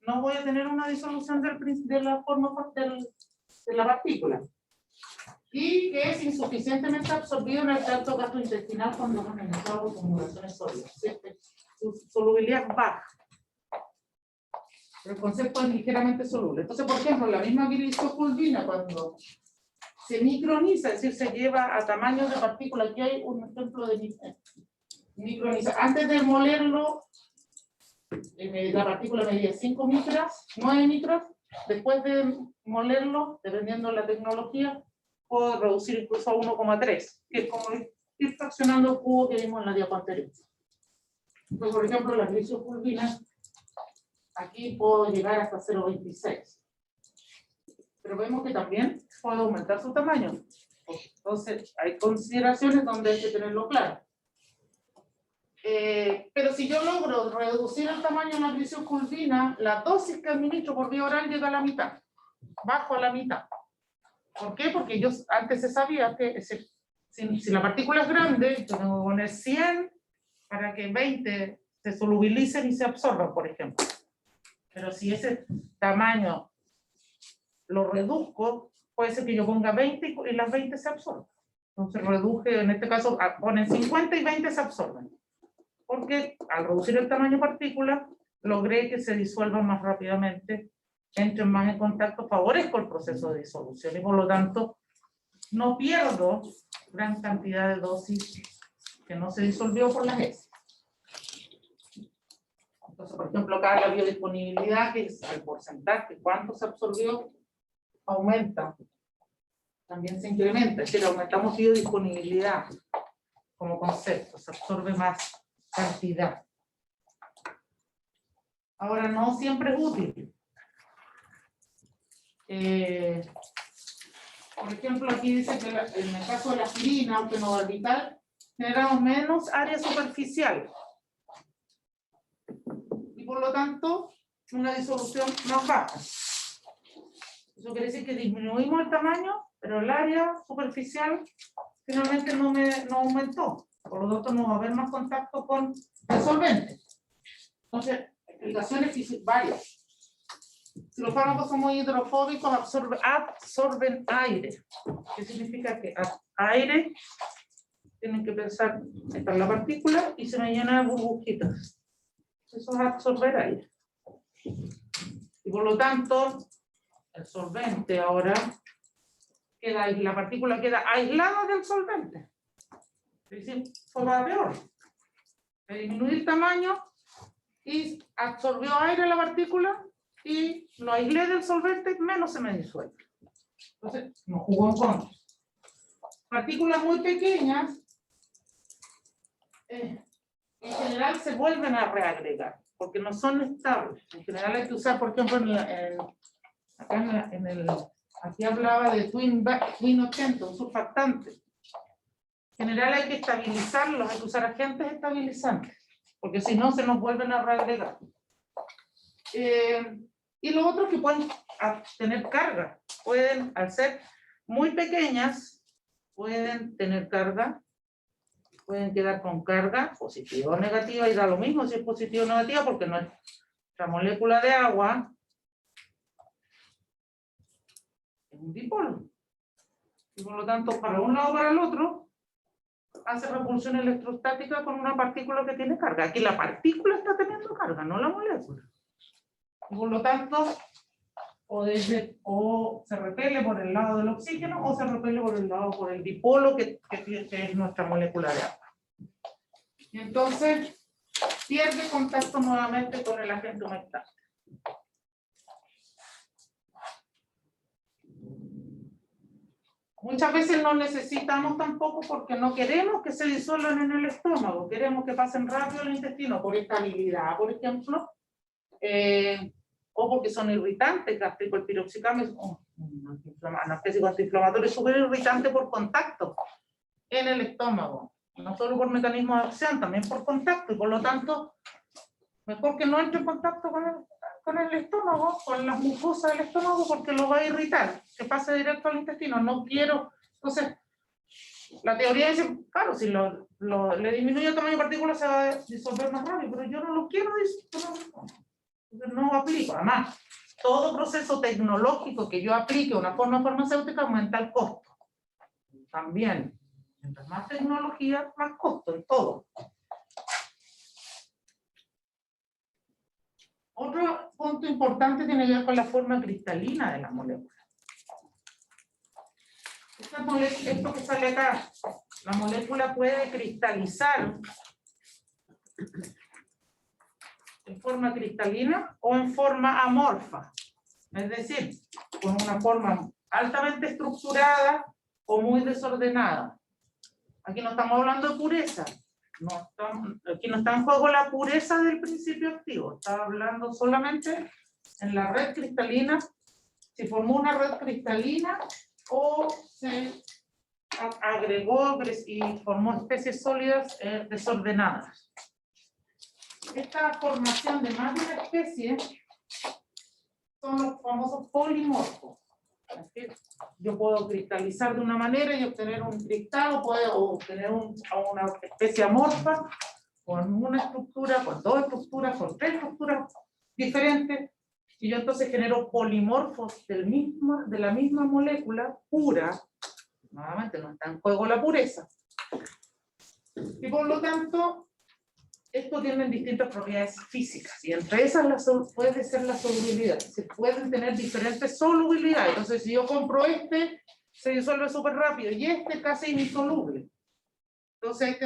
B: no voy a tener una disolución de la forma de la partícula, y que es insuficientemente absorbido en el tracto gastrointestinal cuando hemos analizado formulaciones sólidas. Su solubilidad es baja. El concepto es ligeramente soluble. Entonces, por ejemplo, la misma glicosulfina, cuando se microniza, es decir, se lleva a tamaños de partículas, aquí hay un ejemplo de micronizar. Antes de molerlo, la partícula medía 5 micras, 9 micras. Después de molerlo, dependiendo de la tecnología, puedo reducir incluso a 1,3, que es como ir fraccionando el cubo que vimos en la diapo anterior. Entonces, por ejemplo, las glicosulfinas, aquí puedo llegar hasta 0,26. Pero vemos que también puede aumentar su tamaño. Entonces, hay consideraciones donde hay que tenerlo claro. Pero si yo logro reducir el tamaño de la glicosulfina, la dosis que administro por vía oral llega a la mitad, bajo a la mitad. ¿Por qué? Porque antes se sabía que si la partícula es grande, yo tengo que poner 100 para que 20 se solubilicen y se absorban, por ejemplo. Pero si ese tamaño lo reduzco, puede ser que yo ponga 20 y las 20 se absorban. Entonces reduje, en este caso ponen 50 y 20 se absorben. Porque al reducir el tamaño de partícula, logré que se disuelvan más rápidamente, entren más en contacto, favorezco el proceso de disolución y por lo tanto no pierdo gran cantidad de dosis que no se disolvió por las heces. Entonces, por ejemplo, acá la biodisponibilidad, que es el porcentaje, cuánto se absorbió, aumenta. También se incrementa, es decir, aumentamos biodisponibilidad como concepto, se absorbe más cantidad. Ahora, no siempre es útil. Por ejemplo, aquí dice que en el caso de la aspirina, aunque no orbital, generamos menos área superficial. Y por lo tanto, una disolución más baja. Eso quiere decir que disminuimos el tamaño, pero el área superficial finalmente no aumentó. Por lo tanto, no va a haber más contacto con el solvente. Entonces, explicaciones varias. Si los fármacos son muy hidrofóbicos, absorben aire. ¿Qué significa? Que aire, tienen que pensar, esta es la partícula y se me llena de burbujitas. Eso es absorber aire. Y por lo tanto, el solvente ahora, la partícula queda aislada del solvente. Es decir, fue peor. Se disminuyó el tamaño y absorbió aire la partícula y lo aislé del solvente, menos se me disuelve. Entonces, no jugó en contra. Partículas muy pequeñas, en general se vuelven a reagregar, porque no son estables. En general hay que usar, por ejemplo, aquí hablaba de Twin 80, un surfactante. En general hay que estabilizarlos, hay que usar agentes estabilizantes, porque si no se nos vuelven a reagregar. Y lo otro es que pueden tener carga. Pueden, al ser muy pequeñas, pueden tener carga, pueden quedar con carga positiva o negativa, y da lo mismo si es positiva o negativa, porque nuestra molécula de agua es un dipolo. Y por lo tanto, para un lado o para el otro, hace repulsión electrostática con una partícula que tiene carga. Aquí la partícula está teniendo carga, no la molécula. Y por lo tanto, o se repele por el lado del oxígeno o se repele por el dipolo que es nuestra molécula de agua. Y entonces pierde contacto nuevamente con el agente humectante. Muchas veces no necesitamos tampoco porque no queremos que se disuelvan en el estómago, queremos que pasen rápido al intestino por estabilidad, por ejemplo, o porque son irritantes, gástrico, el piroxicam es un anestésico antiinflamatorio súper irritante por contacto en el estómago, no solo por mecanismo de acción, también por contacto, y por lo tanto, mejor que no entre en contacto con el estómago, con las mucosas del estómago, porque lo va a irritar, que pase directo al intestino, no quiero. Entonces, la teoría dice, claro, si le disminuye el tamaño de partículas se va a disolver más rápido, pero yo no lo quiero disolver, no aplico. Además, todo proceso tecnológico que yo aplique una forma farmacéutica aumenta el costo. También, mientras más tecnología, más costo en todo. Otro punto importante tiene que ver con la forma cristalina de la molécula. Esto que sale acá, la molécula puede cristalizar en forma cristalina o en forma amorfa, es decir, con una forma altamente estructurada o muy desordenada. Aquí no estamos hablando de pureza. Aquí no está en juego la pureza del principio activo, está hablando solamente en la red cristalina, si formó una red cristalina o se agregó y formó especies sólidas desordenadas. Esta formación de más de una especie son los famosos polimorfos. Es decir, yo puedo cristalizar de una manera y obtener un cristal, o puedo obtener una especie amorfa con una estructura, con dos estructuras, con tres estructuras diferentes, y yo entonces genero polimorfos de la misma molécula pura. Nuevamente no está en juego la pureza. Y por lo tanto, esto tiene distintas propiedades físicas, y entre esas puede ser la solubilidad. Se pueden tener diferentes solubilidades. Entonces, si yo compro se disuelve súper rápido, y casi insoluble. Entonces,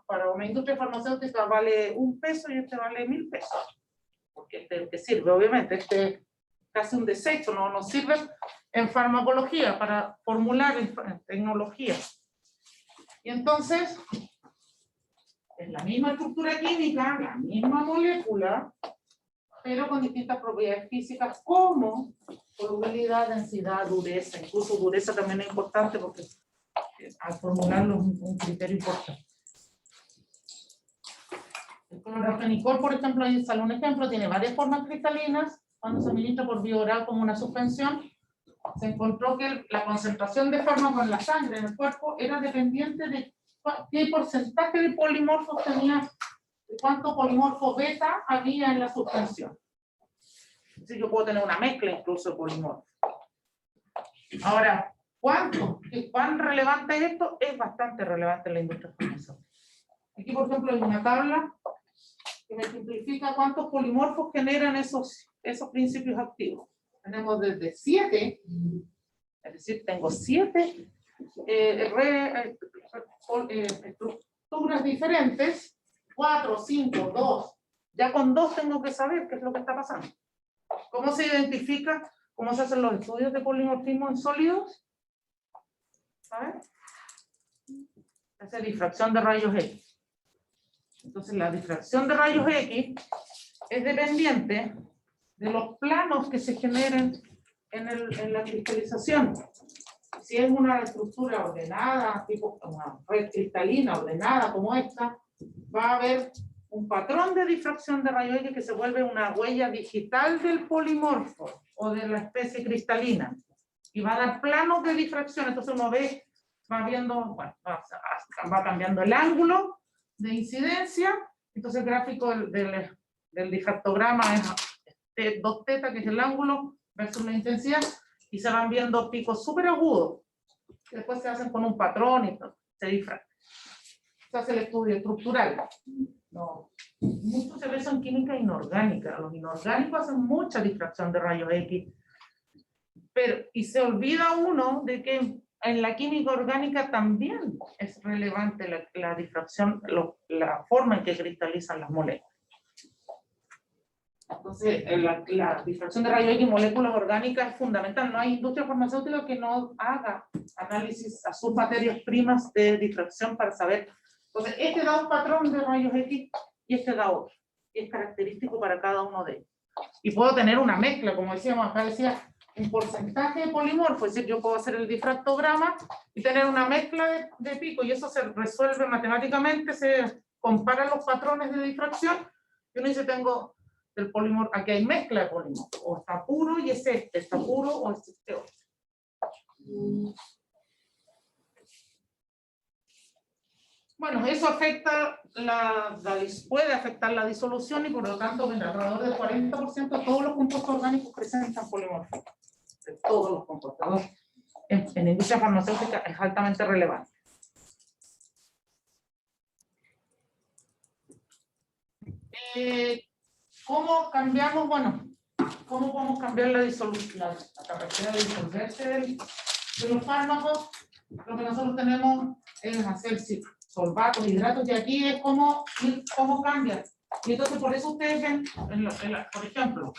B: para una industria farmacéutica vale 1 peso y vale 1000 pesos. Porque el que sirve, obviamente, es casi un desecho, no sirve en farmacología, para formular en tecnología. Y entonces, es la misma estructura química, la misma molécula, pero con distintas propiedades físicas como solubilidad, densidad, dureza. Incluso dureza también es importante porque al formularlo es un criterio importante. El clorofenicol, por ejemplo, ahí sale un ejemplo, tiene varias formas cristalinas. Cuando se administra por vía oral como una suspensión, se encontró que la concentración de fármaco en la sangre, en el cuerpo, era dependiente de qué porcentaje de polimorfos tenía, de cuánto polimorfo beta había en la suspensión. Así yo puedo tener una mezcla incluso de polimorfos. Ahora, ¿cuán relevante es esto? Es bastante relevante en la industria farmacéutica. Aquí, por ejemplo, hay una tabla que me simplifica cuántos polimorfos generan esos principios activos. Tenemos desde 7, es decir, tengo 7 estructuras diferentes, 4, 5, 2. Ya con 2 tengo que saber qué es lo que está pasando. ¿Cómo se identifica? ¿Cómo se hacen los estudios de polimorfismo en sólidos? ¿Sabes? Esa difracción de rayos X. Entonces, la difracción de rayos X es dependiente de los planos que se generen en la cristalización. Si es una estructura ordenada, tipo una red cristalina ordenada como esta, va a haber un patrón de difracción de rayos X que se vuelve una huella digital del polimorfo o de la especie cristalina. Y va a dar planos de difracción. Entonces uno va viendo, bueno, va cambiando el ángulo de incidencia. Entonces el gráfico del difractograma es 2θ, que es el ángulo, versus la intensidad, y se van viendo picos súper agudos, que después se hacen con un patrón y se difracta. Se hace el estudio estructural. No, mucho se ve eso en química inorgánica. Los inorgánicos hacen mucha difracción de rayos X, y se olvida uno de que en la química orgánica también es relevante la difracción, la forma en que cristalizan las moléculas. Entonces, la difracción de rayos X en moléculas orgánicas es fundamental. No hay industria farmacéutica que no haga análisis a sus materias primas de difracción para saber. Entonces, este da un patrón de rayos X y este da otro. Y es característico para cada uno de ellos. Y puedo tener una mezcla, como decíamos, acá decía, un porcentaje de polimorfo, es decir, yo puedo hacer el difractograma y tener una mezcla de pico, y eso se resuelve matemáticamente, se comparan los patrones de difracción, y uno dice, tengo el polímorfo, aquí hay mezcla de polímorfo, o está puro y es este, está puro o es este otro. Bueno, eso afecta puede afectar la disolución y por lo tanto alrededor del 40% de todos los compuestos orgánicos presentan polimorfismo. De todos los compuestos. En la industria farmacéutica es altamente relevante. ¿Cómo cambiamos? Bueno, ¿cómo podemos cambiar la disolución? La capacidad de disolverse de los fármacos. Lo que nosotros tenemos es hacer solvatos, hidratos, y aquí es cómo cambian. Y entonces por eso ustedes ven, por ejemplo,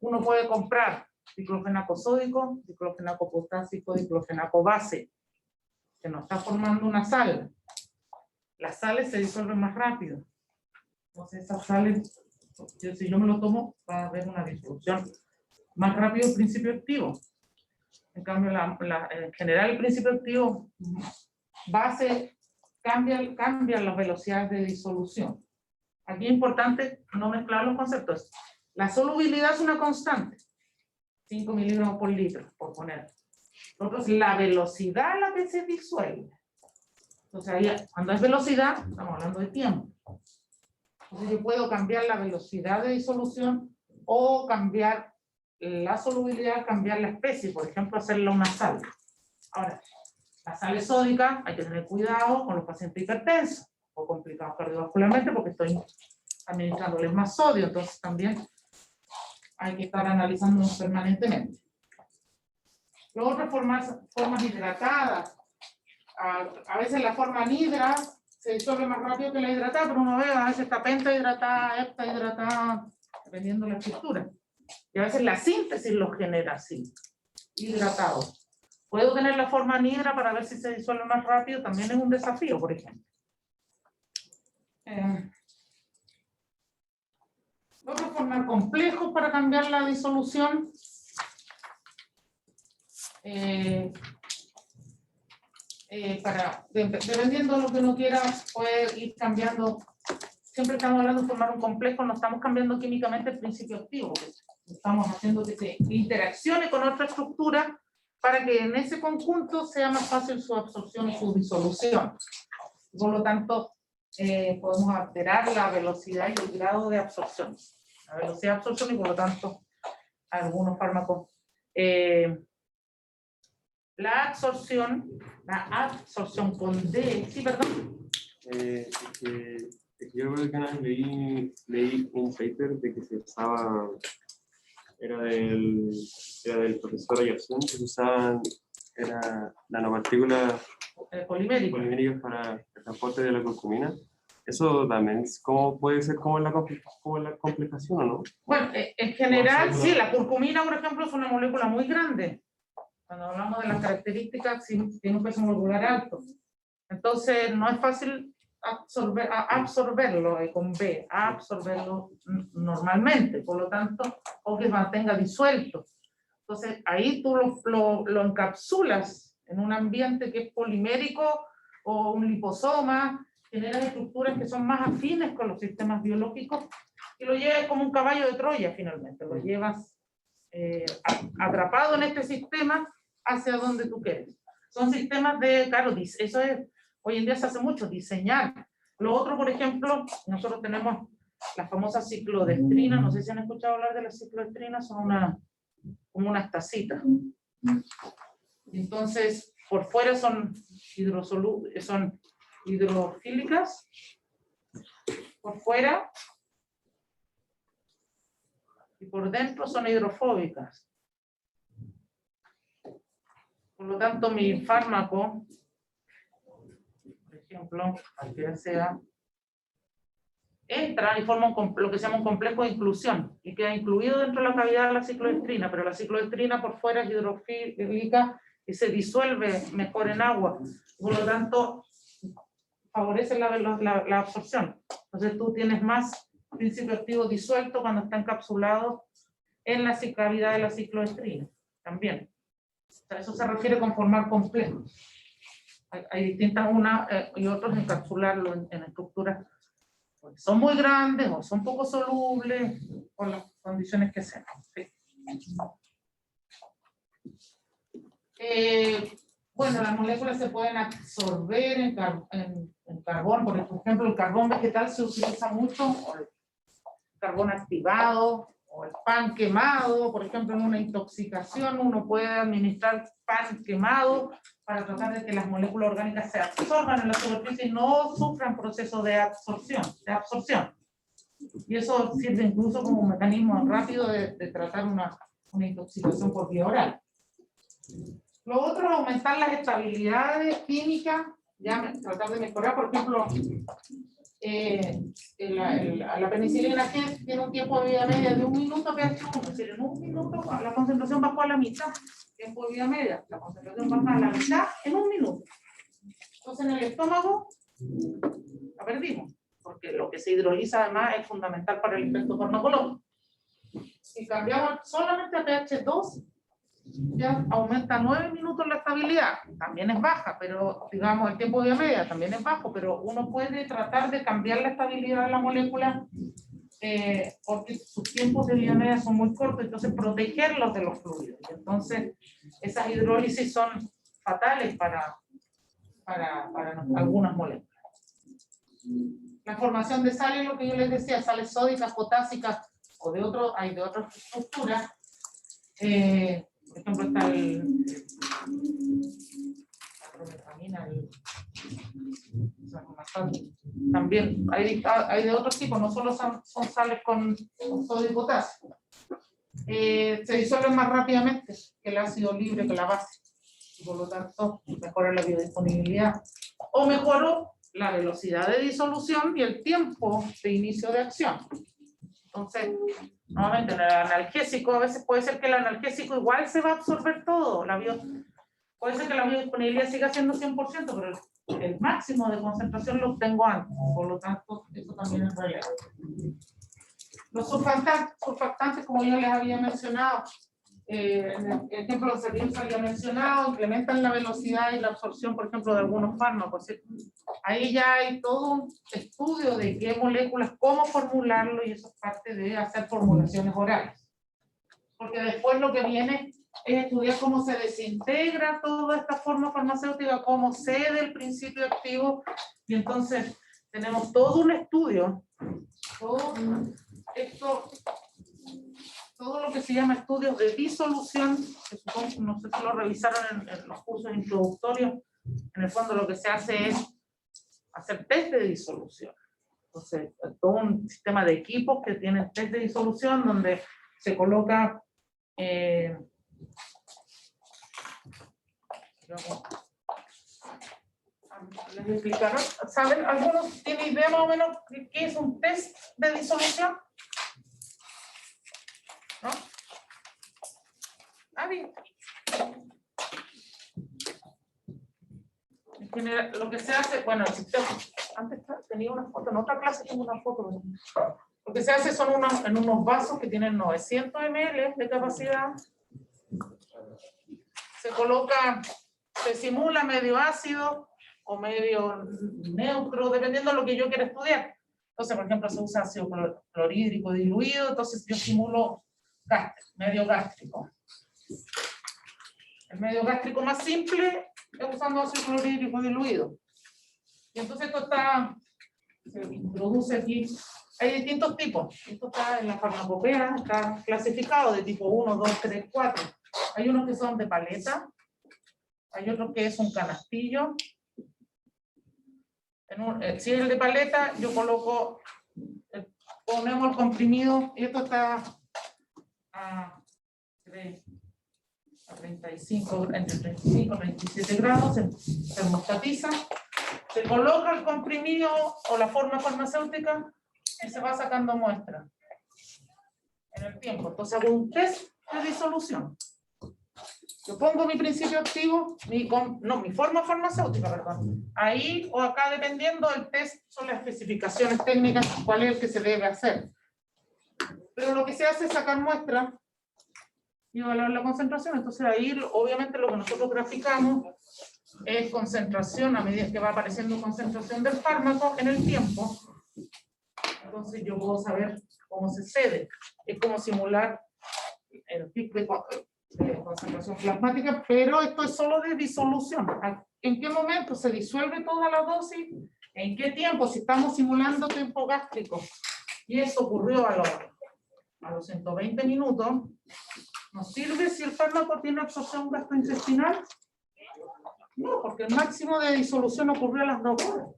B: uno puede comprar diclofenaco sódico, diclofenaco potásico, diclofenaco base, que nos está formando una sal. Las sales se disuelven más rápido. Entonces esas sales, si yo me lo tomo, va a haber una disolución más rápido del principio activo. En cambio, en general el principio activo base cambia las velocidades de disolución. Aquí es importante no mezclar los conceptos. La solubilidad es una constante, 5 miligramos por litro, por poner. Nosotros, la velocidad a la que se disuelve. Entonces, ahí, cuando es velocidad, estamos hablando de tiempo. Entonces, yo puedo cambiar la velocidad de disolución o cambiar la solubilidad, cambiar la especie, por ejemplo, hacerla una sal. Ahora, las sales sódicas, hay que tener cuidado con los pacientes hipertensos o complicados cardiovascularmente porque estoy administrándoles más sodio, entonces también hay que estar analizándolos permanentemente. Luego otras formas hidratadas. A veces la forma anhidra se disuelve más rápido que la hidratada, pero uno ve a veces está pentahidratada, heptahidratada, dependiendo de la estructura. Y a veces la síntesis los genera así, hidratados. Puedo tener la forma anhidra para ver si se disuelve más rápido, también es un desafío, por ejemplo. Otro formar complejos para cambiar la disolución. Dependiendo de lo que uno quiera, puede ir cambiando. Siempre estamos hablando de formar un complejo, no estamos cambiando químicamente el principio activo. Estamos haciendo que se interaccione con otra estructura para que en ese conjunto sea más fácil su absorción y su disolución. Por lo tanto, podemos alterar la velocidad y el grado de absorción. La velocidad de absorción y por lo tanto, algunos fármacos. La absorción con D, sí, perdón.
E: Yo creo que una vez leí un paper de que se usaba, era del profesor Ayerson, que se usaban nanopartículas poliméricas para el transporte de la curcumina. Eso también, ¿cómo puede ser como la complicación o no?
B: Bueno, en general, sí, la curcumina, por ejemplo, es una molécula muy grande. Cuando hablamos de las características, tiene un peso molecular alto. Entonces, no es fácil absorberlo con B, absorberlo normalmente. Por lo tanto, o que se mantenga disuelto. Entonces, ahí tú lo encapsulas en un ambiente que es polimérico o un liposoma, generas estructuras que son más afines con los sistemas biológicos y lo llevas como un caballo de Troya finalmente. Lo llevas atrapado en este sistema hacia donde tú quieres. Son sistemas claro, eso es, hoy en día se hace mucho, diseñar. Lo otro, por ejemplo, nosotros tenemos la famosa ciclodestrina, no sé si han escuchado hablar de la ciclodestrina, son como unas tacitas. Entonces, por fuera son hidrofílicas, por fuera, y por dentro son hidrofóbicas. Por lo tanto, mi fármaco, por ejemplo, cualquiera sea, entra y forma lo que se llama un complejo de inclusión y queda incluido dentro de la cavidad de la cicloestrina, pero la cicloestrina por fuera es hidrofílica y se disuelve mejor en agua. Por lo tanto, favorece la absorción. Entonces tú tienes más principio activo disuelto cuando está encapsulado en la cavidad de la cicloestrina. También. A eso se refiere con formar complejos. Hay distintas unas y otros encapsularlo en estructuras que son muy grandes o son poco solubles por las condiciones que sean. Sí. Bueno, las moléculas se pueden absorber en carbón. Por ejemplo, el carbón vegetal se utiliza mucho, o el carbón activado, o el pan quemado. Por ejemplo, en una intoxicación uno puede administrar pan quemado para tratar de que las moléculas orgánicas se absorban en la superficie y no sufran procesos de absorción. Y eso sirve incluso como un mecanismo rápido de tratar una intoxicación por vía oral. Lo otro es aumentar las estabilidades químicas, tratar de mejorar, por ejemplo, la penicilina que tiene un tiempo de vida media de 1 minuto pH 1, es decir, en 1 minuto la concentración bajó a la mitad, tiempo de vida media, la concentración baja a la mitad en 1 minuto. Entonces en el estómago la perdimos, porque lo que se hidroliza además es fundamental para el efecto farmacológico. Si cambiamos solamente a pH 2, ya aumenta 9 minutos la estabilidad, también es baja, pero digamos el tiempo de vida media también es bajo, pero uno puede tratar de cambiar la estabilidad de la molécula porque sus tiempos de vida media son muy cortos, entonces protegerlos de los fluidos. Entonces esas hidrólisis son fatales para algunas moléculas. La formación de sales, lo que yo les decía, sales sódicas, potásicas o hay de otras estructuras. Por ejemplo, está la brometamina, también hay de otros tipos, no solo son sales con sodio y potasio. Se disuelven más rápidamente que el ácido libre, que la base, y por lo tanto mejora la biodisponibilidad o mejoró la velocidad de disolución y el tiempo de inicio de acción. Entonces, nuevamente, en el analgésico, a veces puede ser que el analgésico igual se va a absorber todo. Puede ser que la biodisponibilidad siga siendo 100%, pero el máximo de concentración lo obtengo antes. Por lo tanto, eso también es relevante. Los surfactantes, como yo les había mencionado, en el ejemplo de Servir se había mencionado, incrementan la velocidad y la absorción, por ejemplo, de algunos fármacos. Ahí ya hay todo un estudio de qué moléculas, cómo formularlo, y eso es parte de hacer formulaciones orales. Porque después lo que viene es estudiar cómo se desintegra toda esta forma farmacéutica, cómo cede el principio activo, y entonces tenemos todo un estudio, todo lo que se llama estudios de disolución, que supongo, no sé si lo revisaron en los cursos introductorios. En el fondo lo que se hace es hacer test de disolución. Entonces, todo un sistema de equipos que tienen test de disolución donde se coloca les explicaron, ¿saben? ¿Algunos tienen idea más o menos qué es un test de disolución? ¿No? ¿Nadie? En general, lo que se hace, bueno, el sistema, antes tenía una foto, en otra clase tengo una foto. Lo que se hace son en unos vasos que tienen 900 ml de capacidad. Se coloca, se simula medio ácido o medio neutro, dependiendo de lo que yo quiera estudiar. Entonces, por ejemplo, se usa ácido clorhídrico diluido, entonces yo simulo medio gástrico. El medio gástrico más simple es usando ácido clorhídrico diluido. Y entonces esto se introduce aquí. Hay distintos tipos. Esto está en la farmacopea, está clasificado de tipo 1, 2, 3, 4. Hay unos que son de paleta, hay otro que es un canastillo. Si es el de paleta, yo coloco, ponemos el comprimido, y esto está a a 35, entre 35 y 37 grados, se termostatiza, se coloca el comprimido o la forma farmacéutica y se va sacando muestra en el tiempo. Entonces hago un test de disolución. Yo pongo mi principio activo, mi forma farmacéutica, perdón. Ahí o acá, dependiendo del test, son las especificaciones técnicas, cuál es el que se debe hacer. Pero lo que se hace es sacar muestra y evaluar la concentración. Entonces ahí, obviamente, lo que nosotros graficamos es concentración, a medida que va apareciendo concentración del fármaco en el tiempo. Entonces yo puedo saber cómo se cede. Es como simular el pic de concentración plasmática, pero esto es solo de disolución. ¿En qué momento se disuelve toda la dosis? ¿En qué tiempo? Si estamos simulando tiempo gástrico. Y eso ocurrió a los 120 minutos. ¿Nos sirve si el fármaco tiene absorción gastrointestinal? No, porque el máximo de disolución ocurrió a las 2 horas.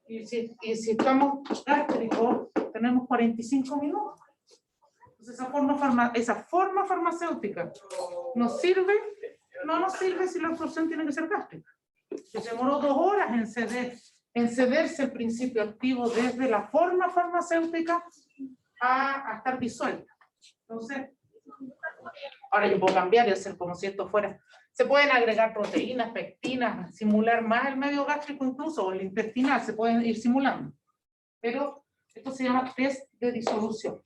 B: Y si estamos gástricos, tenemos 45 minutos. Entonces esa forma farmacéutica nos sirve, no nos sirve si la absorción tiene que ser gástrica. Que se demoró 2 horas en cederse el principio activo desde la forma farmacéutica a estar disuelta. Entonces, ahora yo puedo cambiar y hacer como si esto fuera. Se pueden agregar proteínas, pectinas, simular más el medio gástrico incluso, o el intestinal, se pueden ir simulando. Pero esto se llama test de disolución.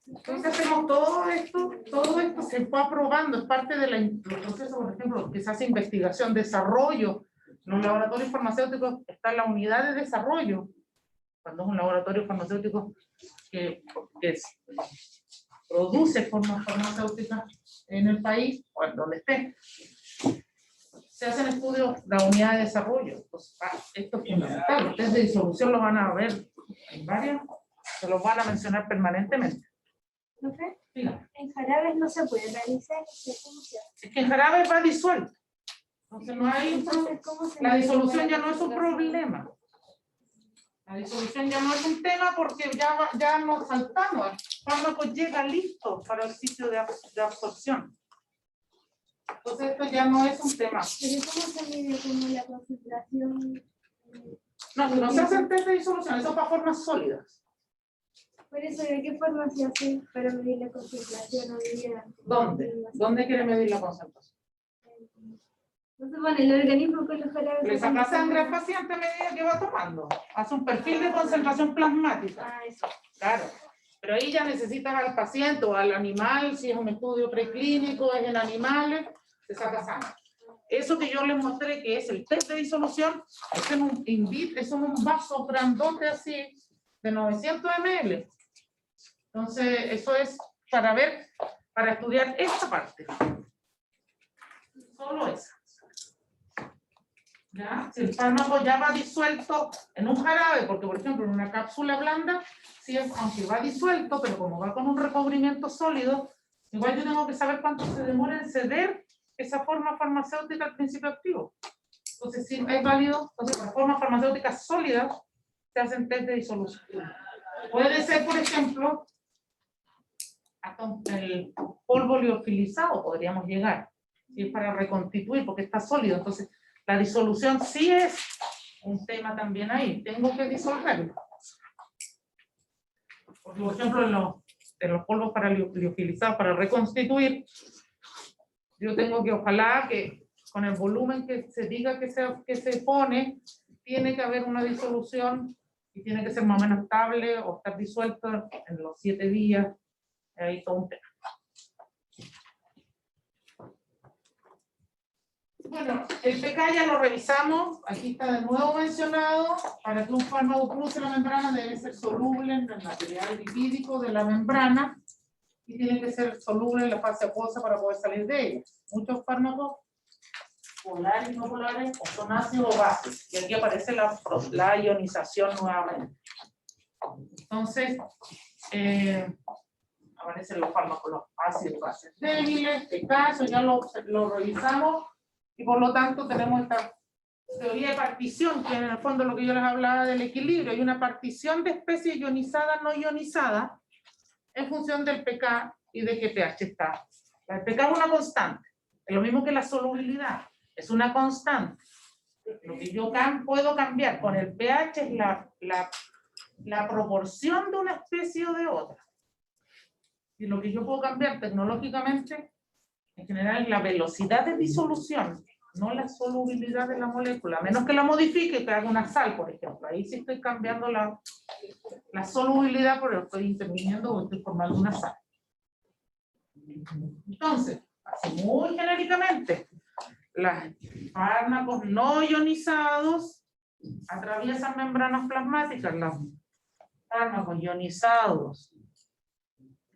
B: Entonces hacemos todo esto se fue aprobando, es parte del proceso, por ejemplo, que se hace investigación, desarrollo. En un laboratorio farmacéutico está la unidad de desarrollo. Cuando es un laboratorio farmacéutico que produce formas farmacéuticas en el país, o en donde esté, se hacen estudios, la unidad de desarrollo. Pues, esto es fundamental. Los test de disolución los van a ver en varias, se los van a mencionar permanentemente.
D: ¿Profe?
B: Dígame.
D: En jarabes no se puede realizar. ¿Cómo se hace?
B: Es que en jarabe va disuelto. Entonces no hay
D: Entonces, ¿cómo se
B: la
D: mide
B: disolución ya
D: la
B: no es un problema. La disolución ya no es un tema porque ya nos saltamos. El fármaco llega listo para el sitio de absorción. Entonces esto ya no es un tema.
D: ¿Pero cómo se mide como la concentración?
B: No se hacen test de disolución, eso es para formas sólidas.
D: Por eso, ¿de qué forma se hace para medir la concentración o medir
B: ¿Dónde? ¿Dónde quiere medir la concentración?
D: No se pone el organismo con los jarabes.
B: Le saca sangre al paciente a medida que va tomando. Hace un perfil de concentración plasmática.
D: Ah, eso.
B: Claro. Pero ahí ya necesitas al paciente o al animal, si es un estudio preclínico, es en animales, se saca sangre. Eso que yo les mostré que es el test de disolución, es un vaso grandote así, de 900 ml. Entonces, eso es para estudiar esta parte. Solo esa. ¿Ya? Si el fármaco ya va disuelto en un jarabe, porque por ejemplo en una cápsula blanda, aunque va disuelto, pero como va con un recubrimiento sólido, igual yo tengo que saber cuánto se demora en ceder esa forma farmacéutica al principio activo. Entonces, si es válido, entonces para formas farmacéuticas sólidas se hacen test de disolución. Puede ser, por ejemplo, hasta el polvo liofilizado podríamos llegar, si es para reconstituir, porque está sólido. Entonces, la disolución sí es un tema también ahí. Tengo que disolverlo. Porque, por ejemplo, en los polvos para liofilizados, para reconstituir, yo tengo que, ojalá que con el volumen que se diga que se pone, tiene que haber una disolución y tiene que ser más o menos estable o estar disuelto en los 7 días. Ahí todo un tema. Bueno, el pK ya lo revisamos. Aquí está de nuevo mencionado. Para que un fármaco cruce la membrana debe ser soluble en el material lipídico de la membrana y tiene que ser soluble en la fase acuosa para poder salir de ella. Muchos fármacos polares y no polares o son ácidos o bases. Y aquí aparece la ionización nuevamente. Entonces, aparecen los fármacos, los ácidos bases débiles, este caso ya lo revisamos, y por lo tanto tenemos esta teoría de partición, que en el fondo es lo que yo les hablaba del equilibrio. Hay una partición de especies ionizada, no ionizada, en función del pK y de qué pH está. El pK es una constante, es lo mismo que la solubilidad, es una constante. Lo que yo puedo cambiar con el pH es la proporción de una especie o de otra. Y lo que yo puedo cambiar tecnológicamente, en general, es la velocidad de disolución, no la solubilidad de la molécula, a menos que la modifique, que haga una sal, por ejemplo. Ahí sí estoy cambiando la solubilidad, pero estoy interviniendo o estoy formando una sal. Entonces, así muy genéricamente, los fármacos no ionizados atraviesan membranas plasmáticas. Los fármacos ionizados,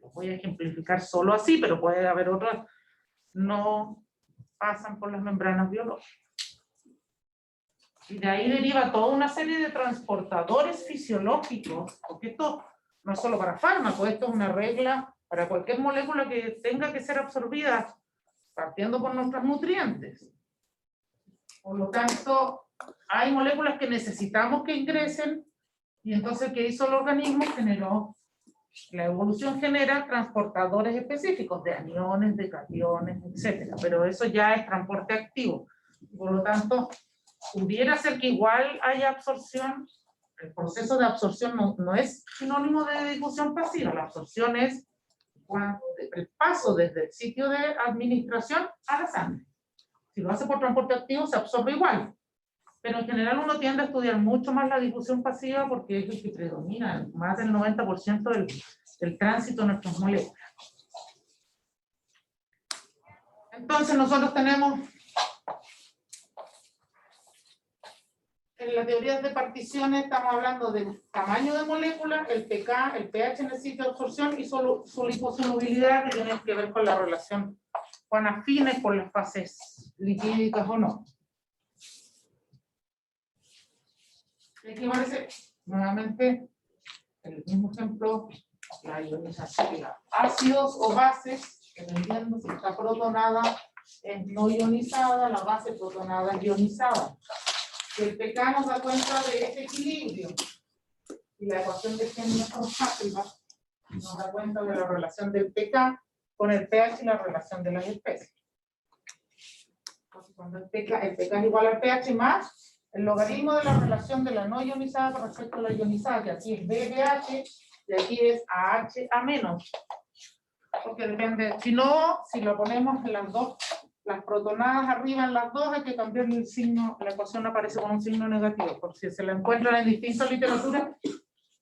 B: los voy a ejemplificar solo así, pero puede haber otros, no pasan por las membranas biológicas. Y de ahí deriva toda una serie de transportadores fisiológicos, porque esto no es solo para fármacos, esto es una regla para cualquier molécula que tenga que ser absorbida partiendo por nuestros nutrientes. Por lo tanto, hay moléculas que necesitamos que ingresen, y entonces, ¿qué hizo el organismo? La evolución genera transportadores específicos de aniones, de cationes, etc. Pero eso ya es transporte activo. Por lo tanto, pudiera ser que igual haya absorción. El proceso de absorción no es sinónimo de difusión pasiva. La absorción es el paso desde el sitio de administración a la sangre. Si lo hace por transporte activo, se absorbe igual. Pero en general uno tiende a estudiar mucho más la difusión pasiva porque es el que predomina, más del 90% del tránsito de nuestras moléculas. Entonces nosotros tenemos en las teorías de particiones, estamos hablando del tamaño de molécula, el pK, el pH en el sitio de absorción y su liposolubilidad, que tiene que ver con la relación, cuán afines por las fases lipídicas o no. Y aquí aparece nuevamente el mismo ejemplo, la ionización de ácidos o bases, dependiendo si está protonada es no ionizada, la base protonada es ionizada. El pK nos da cuenta de este equilibrio, y la ecuación de Henry-Haselbach nos da cuenta de la relación del pK con el pH y la relación de las especies. Entonces, cuando el pK es igual al pH más el logaritmo de la relación de la no ionizada con respecto a la ionizada, que aquí es BPH y aquí es AH a menos. Porque depende, si lo ponemos en las dos, las protonadas arriba en las dos, hay que cambiar el signo, la ecuación aparece con un signo negativo, porque si se la encuentran en distintas literaturas,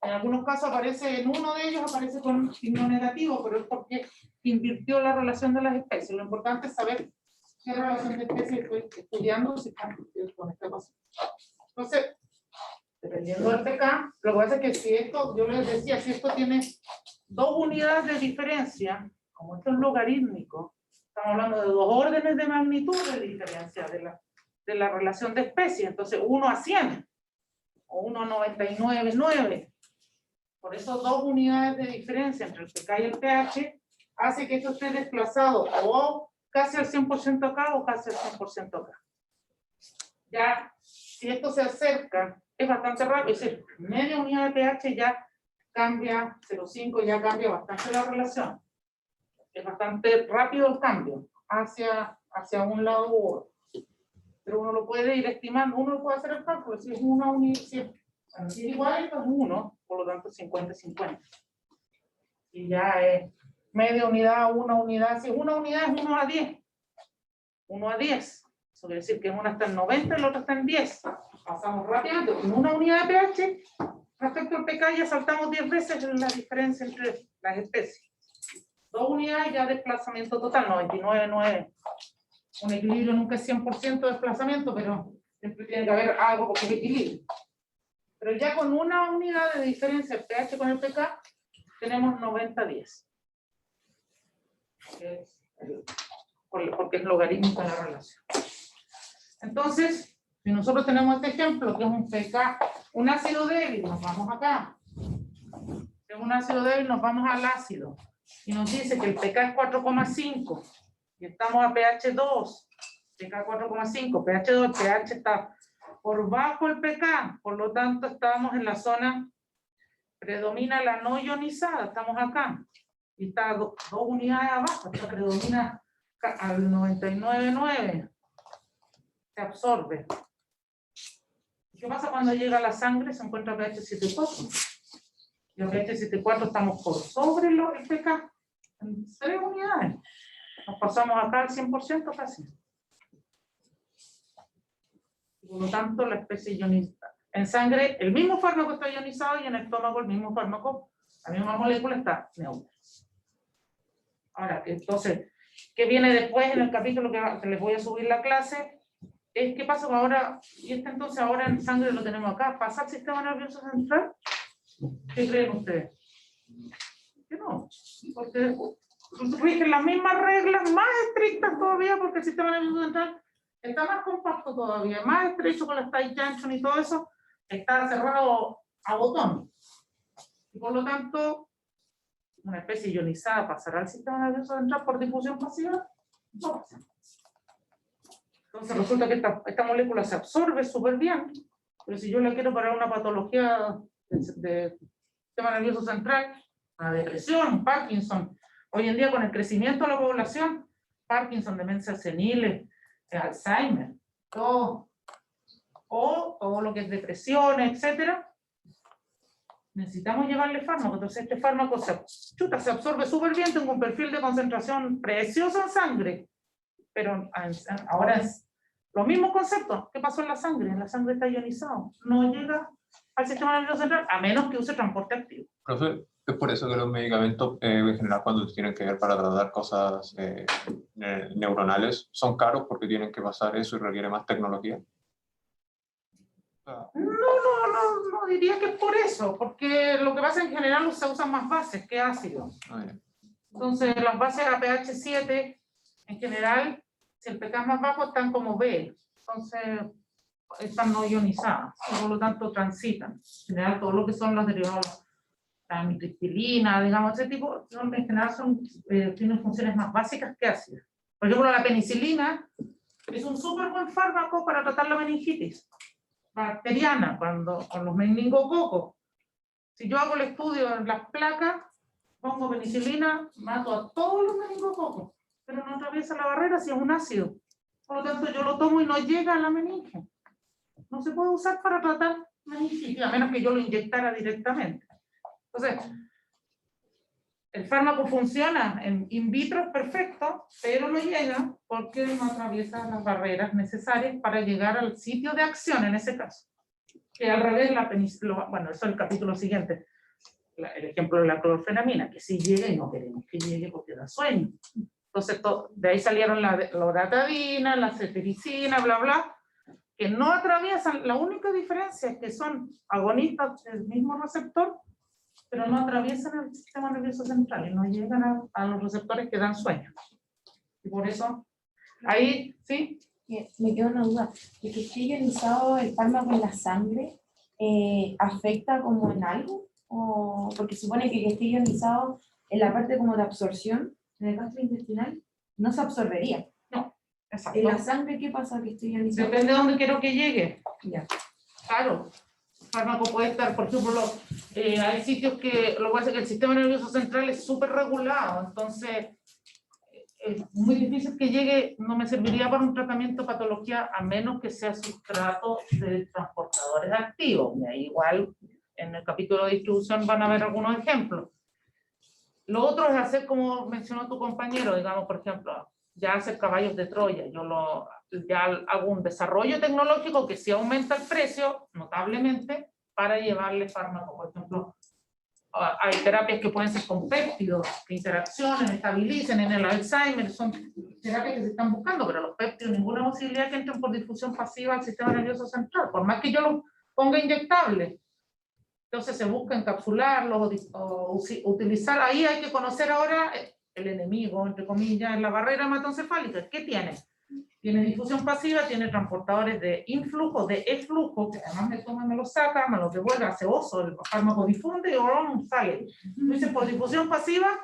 B: en algunos casos aparece, en uno de ellos aparece con un signo negativo, pero es porque invirtió la relación de las especies. Lo importante es saber qué relación de especies estoy estudiando si están con esta ecuación. Entonces, dependiendo del pK, lo que pasa es que si esto, yo les decía, si esto tiene dos unidades de diferencia, como esto es logarítmico, estamos hablando de dos órdenes de magnitud de diferencia de la relación de especies. Entonces 1 a 100 o 1 a 99,9. Por eso dos unidades de diferencia entre el pK y el pH hace que esto esté desplazado o casi al 100% acá o casi al 100% acá. Ya, si esto se acerca, es bastante rápido, es decir, media unidad de pH ya cambia, 0,5 ya cambia bastante la relación. Es bastante rápido el cambio hacia un lado u otro. Pero uno lo puede ir estimando, uno lo puede hacer el cálculo, si es una unidad, si es igual, esto es 1, por lo tanto 50-50. Y ya es media unidad, una unidad, si es una unidad es 1 a 10. 1 a 10. Eso quiere decir que una está en 90 y la otra está en 10. Pasamos rápidamente, con una unidad de pH, respecto al pK ya saltamos 10 veces la diferencia entre las especies. 2 unidades ya desplazamiento total, 99,9. Un equilibrio nunca es 100% de desplazamiento, pero siempre tiene que haber algo porque es equilibrio. Pero ya con una unidad de diferencia el pH con el pK, tenemos 90-10. Porque es logarítmica la relación. Entonces, si nosotros tenemos este ejemplo, que es un pK, un ácido débil, nos vamos acá. Si es un ácido débil, nos vamos al ácido. y nos dice que el pK es 4,5 y estamos a pH 2, pK 4,5, pH 2, el pH está por bajo el pK, por lo tanto estamos en la zona, predomina la no ionizada, estamos acá, y está dos unidades abajo, esta predomina al 99,9, se absorbe. ¿Qué pasa cuando llega a la sangre? Se encuentra pH 7,4. Y a pH 7,4 estamos por sobre el pK, en 3 unidades. Nos pasamos acá al 100% casi. Por lo tanto, la especie ionizada. En sangre, el mismo fármaco está ionizado y en el estómago el mismo fármaco, la misma molécula está neutra. Ahora, entonces, ¿qué viene después en el capítulo que les voy a subir la clase? Es qué pasa ahora, y entonces ahora en sangre lo tenemos acá, ¿pasa al sistema nervioso central? ¿Qué creen ustedes? Que no, porque rigen las mismas reglas, más estrictas todavía, porque el sistema nervioso central está más compacto todavía, más estrecho con las tight junction y todo eso, está cerrado a botón. Y por lo tanto, una especie ionizada pasará al sistema nervioso central por difusión pasiva, no pasa. Entonces resulta que esta molécula se absorbe súper bien, pero si yo la quiero para una patología de sistema nervioso central, una depresión, Parkinson, hoy en día con el crecimiento de la población, Parkinson, demencias seniles, Alzheimer, todo lo que es depresión, etcétera, necesitamos llevarle fármaco. Entonces este fármaco se absorbe súper bien, tengo un perfil de concentración precioso en sangre, pero ahora es los mismos conceptos. ¿Qué pasó en la sangre? En la sangre está ionizado, no llega al sistema nervioso central, a menos que use transporte activo.
F: Profe, es por eso que los medicamentos, en general, cuando tienen que ver para tratar cosas neuronales, son caros porque tienen que pasar eso y requiere más tecnología.
B: No diría que es por eso, porque lo que pasa en general se usan más bases que ácidos. Entonces las bases a pH 7, en general, si el pK es más bajo, están como B, entonces están no ionizadas, y por lo tanto transitan. En general, todo lo que son los derivados, la amitriptilina, digamos, ese tipo, en general tienen funciones más básicas que ácidas. Por ejemplo, la penicilina es un súper buen fármaco para tratar la meningitis bacteriana, con los meningococos. Si yo hago el estudio en las placas, pongo penicilina, mato a todos los meningococos, pero no atraviesa la barrera si es un ácido. Por lo tanto, yo lo tomo y no llega a la meninge. No se puede usar para tratar meningitis, a menos que yo lo inyectara directamente. Entonces, el fármaco funciona in vitro perfecto, pero no llega porque no atraviesa las barreras necesarias para llegar al sitio de acción en ese caso. Que al revés, la penicilina, bueno, eso es el capítulo siguiente, el ejemplo de la clorfenamina, que sí llega y no queremos que llegue porque da sueño. Entonces, de ahí salieron la loratadina, la cetericina, bla, bla, que no atraviesan, la única diferencia es que son agonistas del mismo receptor, pero no atraviesan el sistema nervioso central y no llegan a los receptores que dan sueño. Y por eso, ahí, ¿sí?
A: Me queda una duda. ¿De que esté ionizado el fármaco en la sangre afecta como en algo? ¿O porque supone que esté ionizado en la parte como de absorción, en el gastrointestinal, no se absorbería?
B: No, exacto.
A: ¿En la sangre qué pasa que esté ionizado?
B: Depende de dónde quiero que llegue.
A: Ya.
B: Claro. El fármaco puede estar, por ejemplo, hay sitios que lo que pasa es que el sistema nervioso central es súper regulado, entonces es muy difícil que llegue, no me serviría para un tratamiento de patología a menos que sea sustrato de transportadores activos. Y ahí igual en el capítulo de distribución van a ver algunos ejemplos. Lo otro es hacer como mencionó tu compañero, digamos, por ejemplo, ya hacer caballos de Troya. Ya hago un desarrollo tecnológico que sí aumenta el precio notablemente para llevarle fármaco. Por ejemplo, hay terapias que pueden ser con péptidos, que interaccionen, estabilicen en el Alzheimer, son terapias que se están buscando, pero los péptidos, ninguna posibilidad que entren por difusión pasiva al sistema nervioso central, por más que yo los ponga inyectables. Entonces se busca encapsularlos o utilizar, ahí hay que conocer ahora el enemigo, entre comillas, en la barrera hematoencefálica. ¿Qué tiene? Tiene difusión pasiva, tiene transportadores de influjo, de eflujo, que además me toma, me lo saca, me lo devuelve, hace oso, el fármaco difunde y sale. Entonces, por difusión pasiva,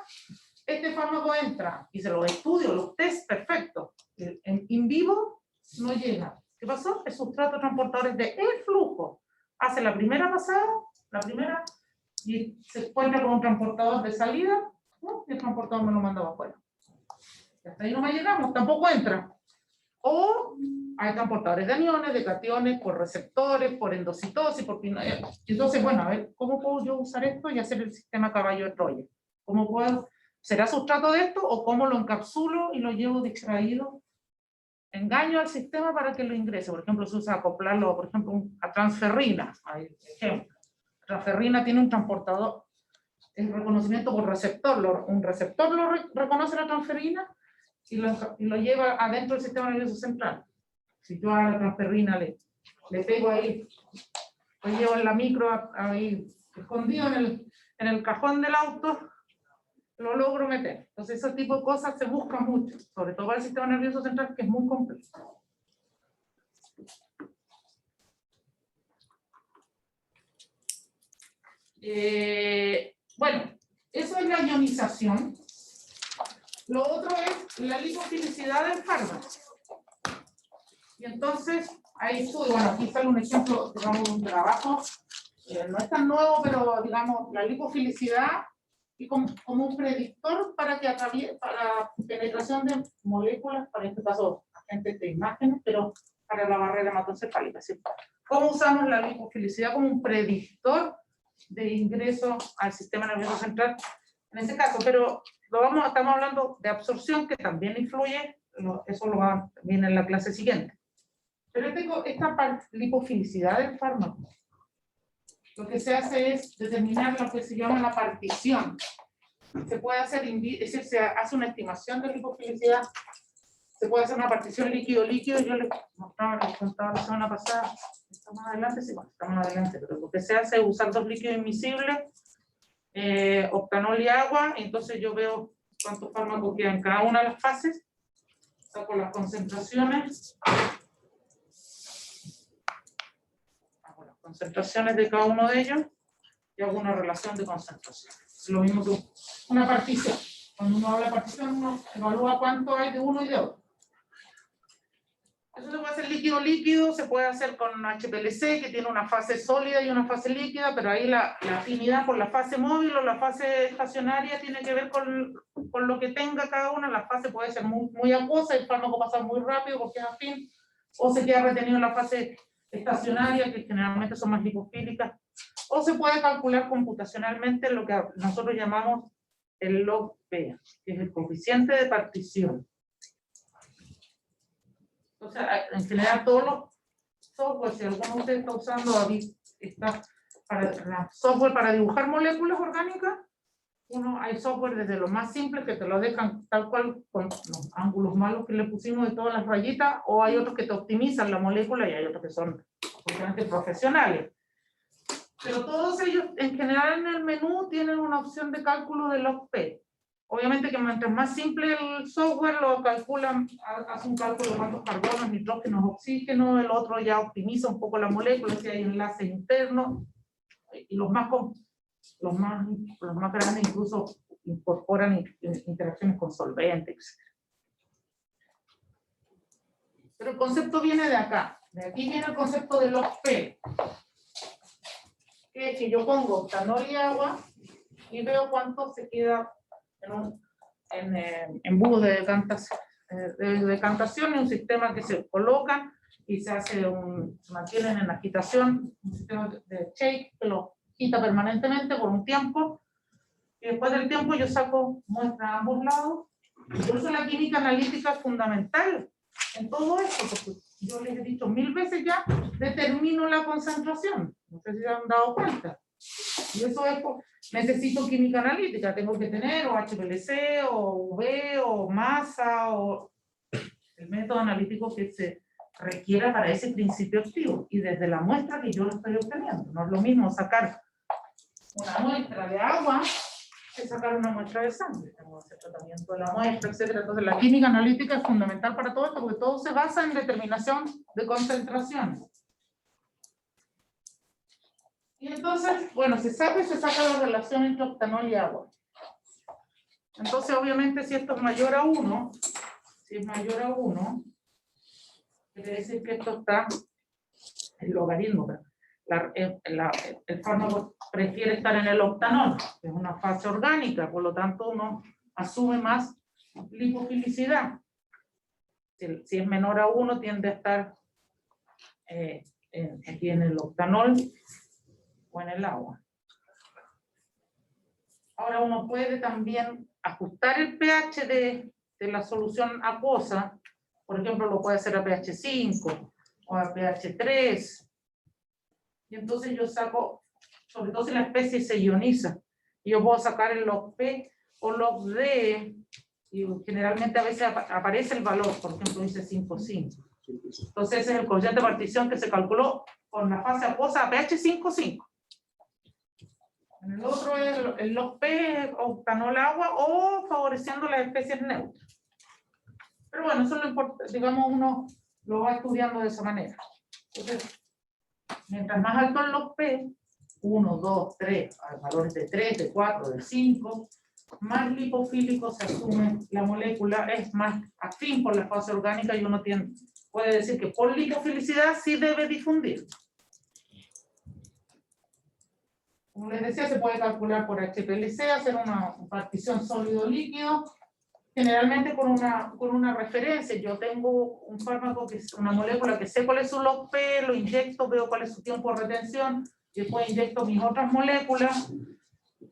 B: este fármaco entra y se los estudio, los test, perfecto. En in vivo no llega. ¿Qué pasó? El sustrato transportador es de el flujo. Hace la primera pasada, y se encuentra con un transportador de salida, ¿no? Y el transportador me lo manda afuera. Hasta ahí no me llegamos, tampoco entra. O hay transportadores de aniones, de cationes, por receptores, por endocitosis, por entonces, bueno, a ver, ¿cómo puedo yo usar esto y hacer el sistema caballo de Troya? ¿Cómo puedo? ¿Será sustrato de esto o cómo lo encapsulo y lo llevo distraído? Engaño al sistema para que lo ingrese. Por ejemplo, se usa acoplarlo, por ejemplo, a transferrina. Hay ejemplo. Transferrina tiene un transportador, el reconocimiento por receptor. Un receptor lo reconoce la transferina y lo lleva adentro del sistema nervioso central. Si yo a la transferrina le pego ahí, lo llevo en la micro ahí escondido en el cajón del auto, lo logro meter. Entonces ese tipo de cosas se buscan mucho, sobre todo para el sistema nervioso central, que es muy complejo. Bueno, eso es la ionización. Lo otro es la lipofilicidad del fármaco. Y entonces, ahí estuve, bueno, aquí sale un ejemplo, digamos, de un trabajo, no es tan nuevo, pero digamos, la lipofilicidad y como un predictor para penetración de moléculas, para este caso, agentes de imágenes, pero para la barrera hematoencefálica. ¿Sí? ¿Cómo usamos la lipofilicidad como un predictor de ingreso al sistema nervioso central? En este caso, pero estamos hablando de absorción, que también influye, eso viene en la clase siguiente. Pero esta lipofilicidad del fármaco, lo que se hace es determinar lo que se llama la partición. Se puede hacer, es decir, se hace una estimación de lipofilicidad, se puede hacer una partición líquido-líquido, yo les contaba la semana pasada, estamos adelante, sí, bueno, estamos adelante, pero lo que se hace es usar dos líquidos inmiscibles, octanol y agua, y entonces yo veo cuántos fármacos quedan en cada una de las fases, saco las concentraciones, de cada uno de ellos y hago una relación de concentración. Es lo mismo que una partición. Cuando uno habla de partición, uno evalúa cuánto hay de uno y de otro. Eso se puede hacer líquido-líquido, se puede hacer con HPLC, que tiene una fase sólida y una fase líquida, pero ahí la afinidad por la fase móvil o la fase estacionaria tiene que ver con lo que tenga cada una. La fase puede ser muy acuosa, el fármaco pasa muy rápido porque es afín, o se queda retenido en la fase estacionaria, que generalmente son más lipofílicas, o se puede calcular computacionalmente lo que nosotros llamamos el log P, que es el coeficiente de partición. Entonces, en general, todos los software, si alguno de ustedes está usando software para dibujar moléculas orgánicas, hay software desde lo más simple que te lo dejan tal cual con los ángulos malos que le pusimos de todas las rayitas, o hay otros que te optimizan la molécula y hay otros que son obviamente profesionales. Pero todos ellos en general en el menú tienen una opción de cálculo de log P. Obviamente que mientras más simple el software lo calculan, hace un cálculo de cuántos carbonos, nitrógenos, oxígenos, el otro ya optimiza un poco la molécula, si hay enlaces internos, y los más grandes incluso incorporan interacciones con solventes. Pero el concepto viene de acá. De aquí viene el concepto de log P. Que es que yo pongo octanol y agua y veo cuánto se queda en embudo de decantación, en un sistema que se coloca y se mantienen en agitación, un sistema de shake que lo agita permanentemente por un tiempo, y después del tiempo yo saco muestras a ambos lados. Por eso la química analítica es fundamental en todo esto, porque yo les he dicho 1000 veces ya, determino la concentración, no sé si se han dado cuenta, y eso es necesito química analítica, tengo que tener o HPLC, o UV, o masa, o el método analítico que se requiera para ese principio activo, y desde la muestra que yo lo estoy obteniendo. No es lo mismo sacar una muestra de agua que sacar una muestra de sangre, tengo que hacer tratamiento de la muestra, etc. Entonces la química analítica es fundamental para todo esto, porque todo se basa en determinación de concentraciones. Y entonces, bueno, se saca la relación entre octanol y agua. Entonces, obviamente, si esto es mayor a 1, quiere decir que esto está el logaritmo. El fármaco prefiere estar en el octanol, que es una fase orgánica, por lo tanto uno asume más lipofilicidad. Si es menor a 1, tiende a estar aquí en el octanol o en el agua. Ahora uno puede también ajustar el pH de la solución acuosa. Por ejemplo, lo puede hacer a pH 5 o a pH 3. Y entonces yo saco, sobre todo si la especie se ioniza, y yo puedo sacar el log P o log D, y generalmente a veces aparece el valor, por ejemplo dice 5,5. Entonces ese es el coeficiente de partición que se calculó con la fase acuosa a pH 5,5. En el otro es el log P, octanol agua, o favoreciendo las especies neutras. Pero bueno, eso no importa, digamos, uno lo va estudiando de esa manera. Entonces, mientras más alto el log P, 1, 2, 3, valores de 3, de 4, de 5, más lipofílico se asume la molécula, es más afín por la fase orgánica, y uno puede decir que por lipofilicidad sí debe difundir. Como les decía, se puede calcular por HPLC, hacer una partición sólido-líquido, generalmente con una referencia. Yo tengo un fármaco, que es una molécula que sé cuál es su log P, lo inyecto, veo cuál es su tiempo de retención, y después inyecto mis otras moléculas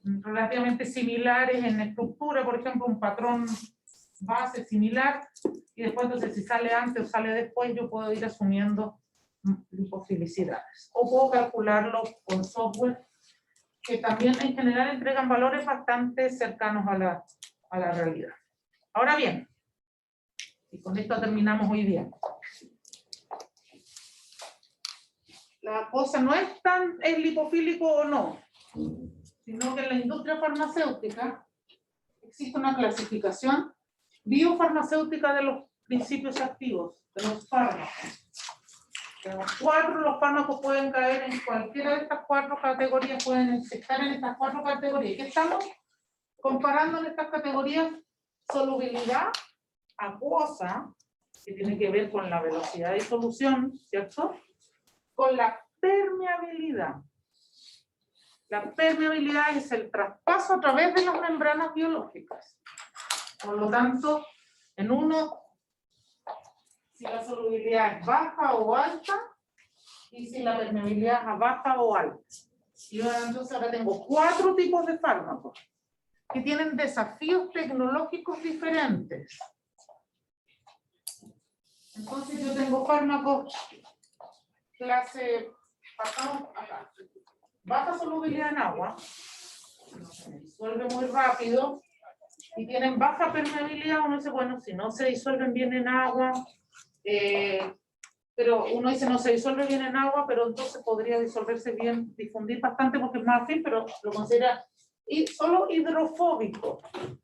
B: relativamente similares en estructura, por ejemplo, un patrón base similar, y después entonces si sale antes o sale después, yo puedo ir asumiendo lipofilicidades. O puedo calcularlo con software, que también en general entregan valores bastante cercanos a la realidad. Ahora bien, y con esto terminamos hoy día, la cosa no es tan es lipofílico o no, sino que en la industria farmacéutica existe una clasificación biofarmacéutica de los principios activos, de los fármacos. Los fármacos pueden caer en cualquiera de estas 4 categorías, pueden estar en estas 4 categorías. ¿Qué estamos comparando en estas categorías? Solubilidad acuosa, que tiene que ver con la velocidad de disolución, ¿cierto? Con la permeabilidad. La permeabilidad es el traspaso a través de las membranas biológicas. Por lo tanto, en uno, si la solubilidad es baja o alta, y si la permeabilidad es baja o alta. Y entonces ahora tengo 4 tipos de fármacos que tienen desafíos tecnológicos diferentes. Entonces yo tengo fármacos clase, pasamos acá, baja solubilidad en agua, se disuelve muy rápido, y tienen baja permeabilidad. Uno dice, bueno, si no se disuelven bien en agua, pero uno dice no se disuelve bien en agua, pero entonces podría disolverse bien, difundir bastante porque es más afín, pero lo considera solo hidrofóbico,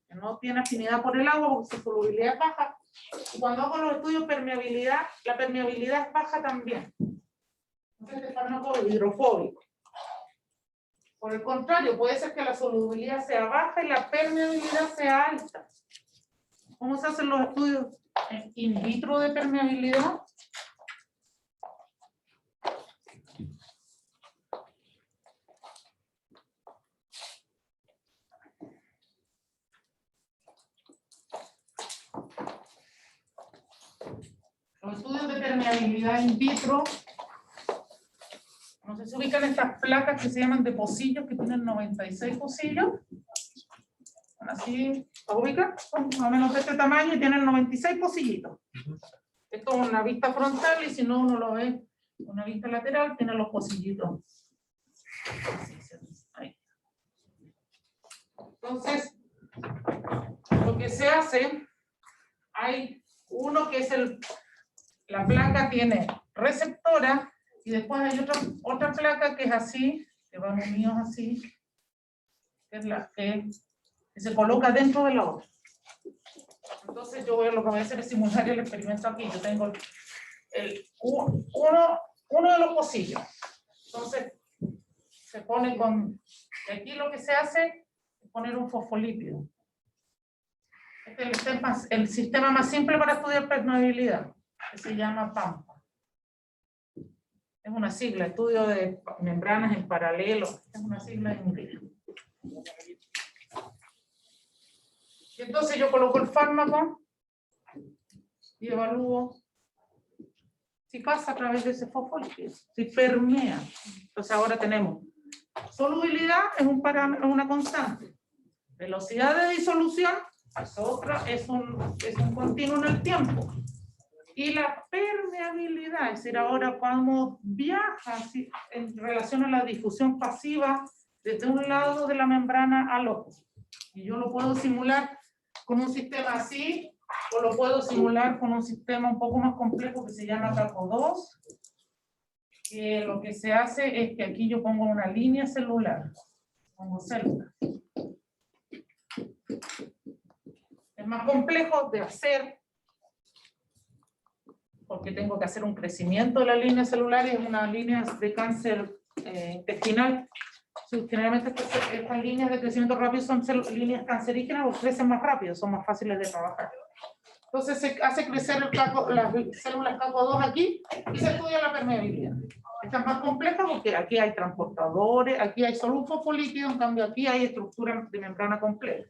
B: que no tiene afinidad por el agua porque su solubilidad es baja. Y cuando hago los estudios de permeabilidad, la permeabilidad es baja también. Entonces este fármaco es hidrofóbico. Por el contrario, puede ser que la solubilidad sea baja y la permeabilidad sea alta. ¿Cómo se hacen los estudios in vitro de permeabilidad? Los estudios de permeabilidad in vitro, no sé si ubican estas placas que se llaman de pocillos, que tienen 96 pocillos. Así, ¿lo ubican? Son más o menos de este tamaño y tienen 96 pocillitos. Esto es una vista frontal, y si no uno lo ve, una vista lateral, tiene los pocillitos. Ahí. Entonces, lo que se hace, hay uno que es la placa tiene receptora, y después hay otra placa que es así, que van unidos así, que es la que se coloca dentro de la otra. Entonces lo que voy a hacer es simular el experimento aquí. Yo tengo uno de los pocillos. Entonces se pone aquí lo que se hace es poner un fosfolípido. Este es el sistema más simple para estudiar permeabilidad, que se llama PAMPA. Es una sigla, estudio de membranas en paralelo, es una sigla en inglés. Y entonces yo coloco el fármaco y evalúo si pasa a través de ese fosfolípido, si permea. Entonces ahora tenemos solubilidad, es un parámetro, una constante. Velocidad de disolución es un continuo en el tiempo. Y la permeabilidad, es decir, ahora cuando viaja en relación a la difusión pasiva desde un lado de la membrana al otro. Y yo lo puedo simular con un sistema así, o lo puedo simular con un sistema un poco más complejo que se llama CACO2, que lo que se hace es que aquí yo pongo una línea celular, pongo células. Es más complejo de hacer, porque tengo que hacer un crecimiento de la línea celular y es una línea de cáncer intestinal. Generalmente estas líneas de crecimiento rápido son líneas cancerígenas o crecen más rápido, son más fáciles de trabajar. Entonces se hace crecer las células CACO2 aquí y se estudia la permeabilidad. Esta es más compleja porque aquí hay transportadores, aquí hay solo un fosfolípido, en cambio aquí hay estructura de membrana completa.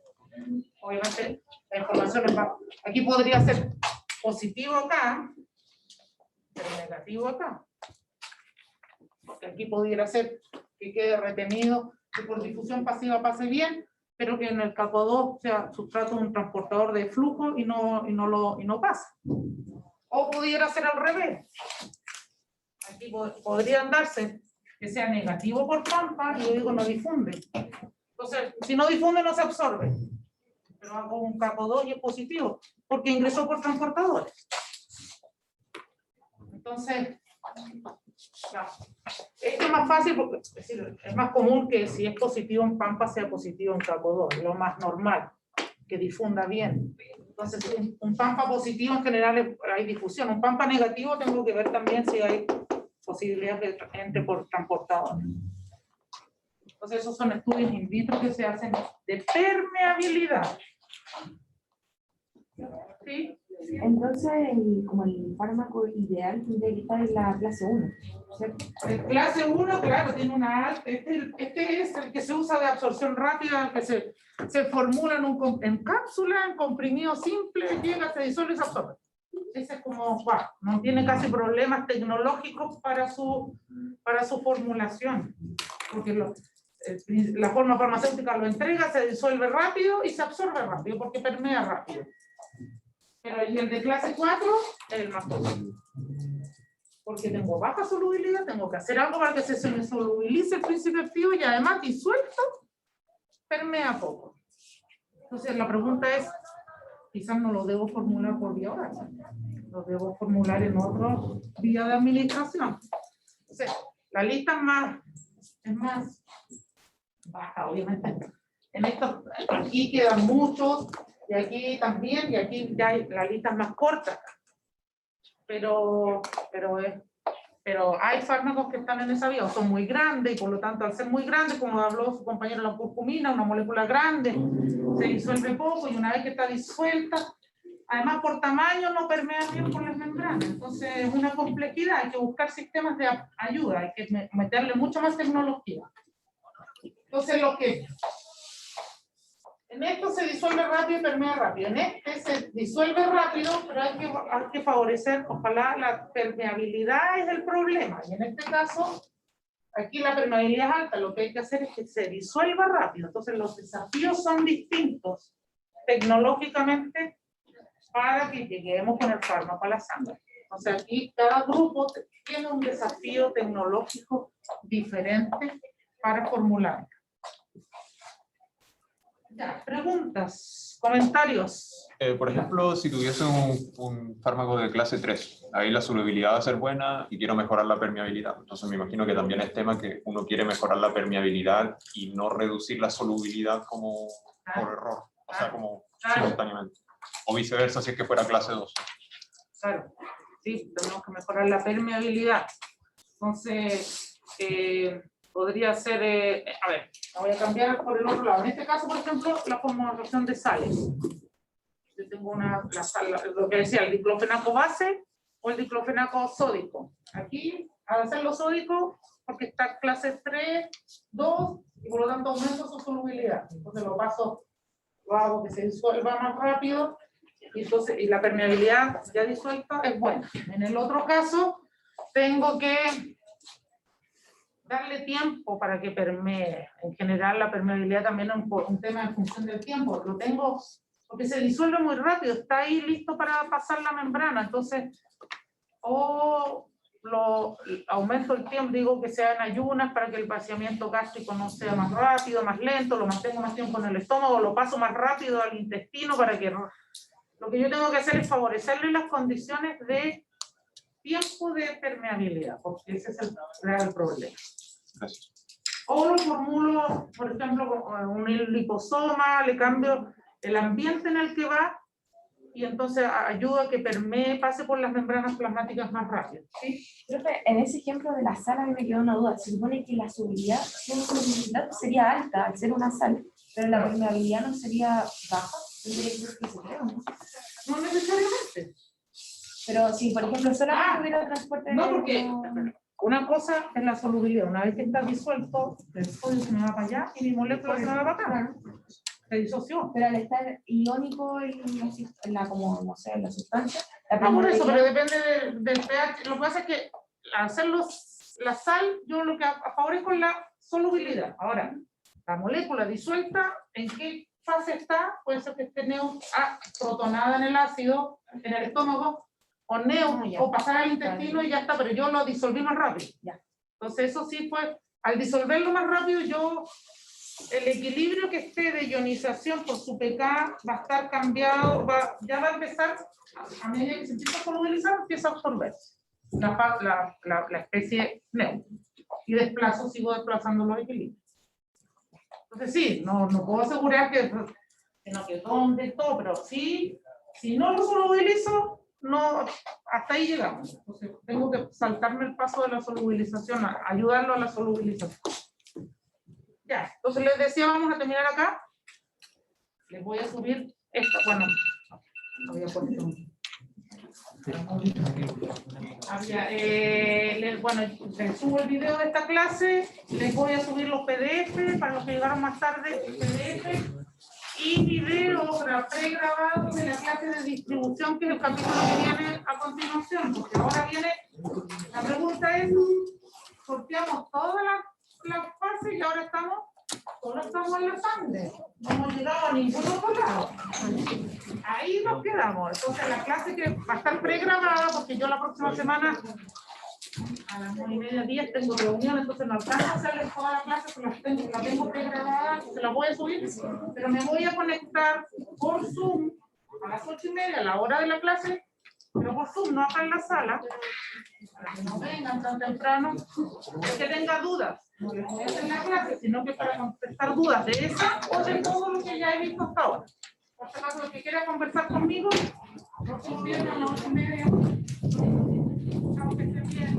B: Obviamente la información es más. Aquí podría ser positivo acá, pero negativo acá. Porque aquí pudiera ser que quede retenido, que por difusión pasiva pase bien, pero que en el CACO2 sea sustrato de un transportador de flujo y no pasa. O pudiera ser al revés. Aquí podrían darse que sea negativo por PAMPA y yo digo no difunde. Entonces, si no difunde no se absorbe. Pero hago un CACO2 y es positivo, porque ingresó por transportadores. Entonces, no. Esto es más fácil porque es decir, es más común que si es positivo en PAMPA sea positivo en CACO2, lo más normal, que difunda bien. Entonces, un PAMPA positivo en general hay difusión, un PAMPA negativo tengo que ver también si hay posibilidad de que entre por transportadores. Entonces, esos son estudios in vitro que se hacen de permeabilidad. ¿Sí?
A: Entonces, como el fármaco ideal tendría que estar en la clase 1, ¿cierto?
B: En clase 1, claro, tiene una alta. Este es el que se usa de absorción rápida, el que se formula en cápsula, en comprimido simple, llega, se disuelve y se absorbe. Ese es como, wow, no tiene casi problemas tecnológicos para su formulación. Porque la forma farmacéutica lo entrega, se disuelve rápido y se absorbe rápido, porque permea rápido. Pero el de clase 4 es el más posible. Porque tengo baja solubilidad, tengo que hacer algo para que se me solubilice el principio activo y además disuelto, permea poco. Entonces la pregunta es, quizás no lo debo formular por vía oral, lo debo formular en otra vía de administración. Entonces, la lista es más baja, obviamente. En estos, aquí quedan muchos, y aquí también, y aquí ya la lista es más corta. Pero hay fármacos que están en esa vía, o son muy grandes, y por lo tanto, al ser muy grandes, como habló su compañero, la curcumina, una molécula grande, se disuelve poco, y una vez que está disuelta, además por tamaño no permea bien por las membranas. Entonces es una complejidad, hay que buscar sistemas de ayuda, hay que meterle mucha más tecnología. Entonces en esto se disuelve rápido y permea rápido. En este se disuelve rápido, pero hay que favorecer, ojalá la permeabilidad es el problema. Y en este caso, aquí la permeabilidad es alta, lo que hay que hacer es que se disuelva rápido. Entonces los desafíos son distintos tecnológicamente para que lleguemos con el fármaco a la sangre. Entonces aquí cada grupo tiene un desafío tecnológico diferente para formular. Ya, preguntas, comentarios.
F: Por ejemplo, si tuviese un fármaco de clase 3, ahí la solubilidad va a ser buena y quiero mejorar la permeabilidad. Entonces me imagino que también es tema que uno quiere mejorar la permeabilidad y no reducir la solubilidad como por error, o sea, como simultáneamente. O viceversa si es que fuera clase 2.
B: Claro, sí, tenemos que mejorar la permeabilidad. Entonces, podría ser, a ver, la voy a cambiar por el otro lado. En este caso, por ejemplo, la formulación de sales. yo tengo lo que decía, el diclofenaco base o el diclofenaco sódico. Aquí, al hacerlo sódico, porque está clase 3, 2, y por lo tanto aumento su solubilidad. Entonces lo hago que se disuelva más rápido, y la permeabilidad ya disuelta es buena. En el otro caso, tengo que darle tiempo para que permee. En general, la permeabilidad también es un tema en función del tiempo. Lo tengo porque se disuelve muy rápido, está ahí listo para pasar la membrana. Entonces, aumento el tiempo, digo que sea en ayunas para que el vaciamiento gástrico no sea más rápido, más lento, lo mantengo más tiempo en el estómago, lo paso más rápido al intestino para que... Lo que yo tengo que hacer es favorecerle las condiciones de tiempo de permeabilidad, porque ese es el real problema.
F: Gracias.
B: O lo formulo, por ejemplo, con un liposoma, le cambio el ambiente en el que va y entonces ayuda a que permee, pase por las membranas plasmáticas más rápido. ¿Sí?
A: Profe, en ese ejemplo de la sal a mí me quedó una duda. Se supone que la solubilidad sería alta al ser una sal, pero la permeabilidad no sería baja.
B: No necesariamente.
A: Pero si, por ejemplo, solamente hubiera transporte...
B: No, porque una cosa es la solubilidad. Una vez que está disuelto, el sodio se me va para allá y mi molécula se me va para acá. Se disoció.
A: Pero al estar iónico en la, como, no sé, en la sustancia...
B: No por eso, pero depende del pH. Lo que pasa es que al hacer la sal, yo lo que favorezco es la solubilidad. Ahora, la molécula disuelta, ¿en qué fase está? Puede ser que esté protonada en el ácido, en el estómago, o pasar al intestino y ya está, pero yo lo disolví más rápido.
A: Ya.
B: Entonces eso sí fue, al disolverlo más rápido, el equilibrio que esté de ionización por su pK va a estar cambiado, ya va a empezar, a medida que se empieza a solubilizar, empieza a absorberse la especie neutra. Y sigo desplazando los equilibrios. Entonces sí, no puedo asegurar que donde todo, pero sí, si no lo solubilizo, no, hasta ahí llegamos. Entonces tengo que saltarme el paso de la solubilización, ayudarlo a la solubilización. Ya, entonces les decía, vamos a terminar acá. Les voy a subir esta, bueno, voy a poner bueno, les subo el video de esta clase, les voy a subir los PDF para los que llegaron más tarde, PDF y videos pregrabados de la clase de distribución, que es el capítulo que viene a continuación, porque ahora viene, la pregunta es, sorteamos todas las fases y ahora solo estamos en la sangre, no hemos llegado a ningún otro lado. Ahí nos quedamos. Entonces la clase que va a estar pregrabada, porque yo la próxima semana a las 9:30, 10 tengo reunión, entonces no alcanzo a hacerles toda la clase, la tengo pregrabada, se la voy a subir, pero me voy a conectar por Zoom a las 8:30, a la hora de la clase, pero por Zoom, no acá en la sala, para que no vengan tan temprano, y que tenga dudas. No les voy a hacer la clase, sino que para contestar dudas de esa o de todo lo que ya he visto hasta ahora. Por si acaso, el que quiera conversar conmigo, próximo viernes a las 8:30. Chao, que estén bien.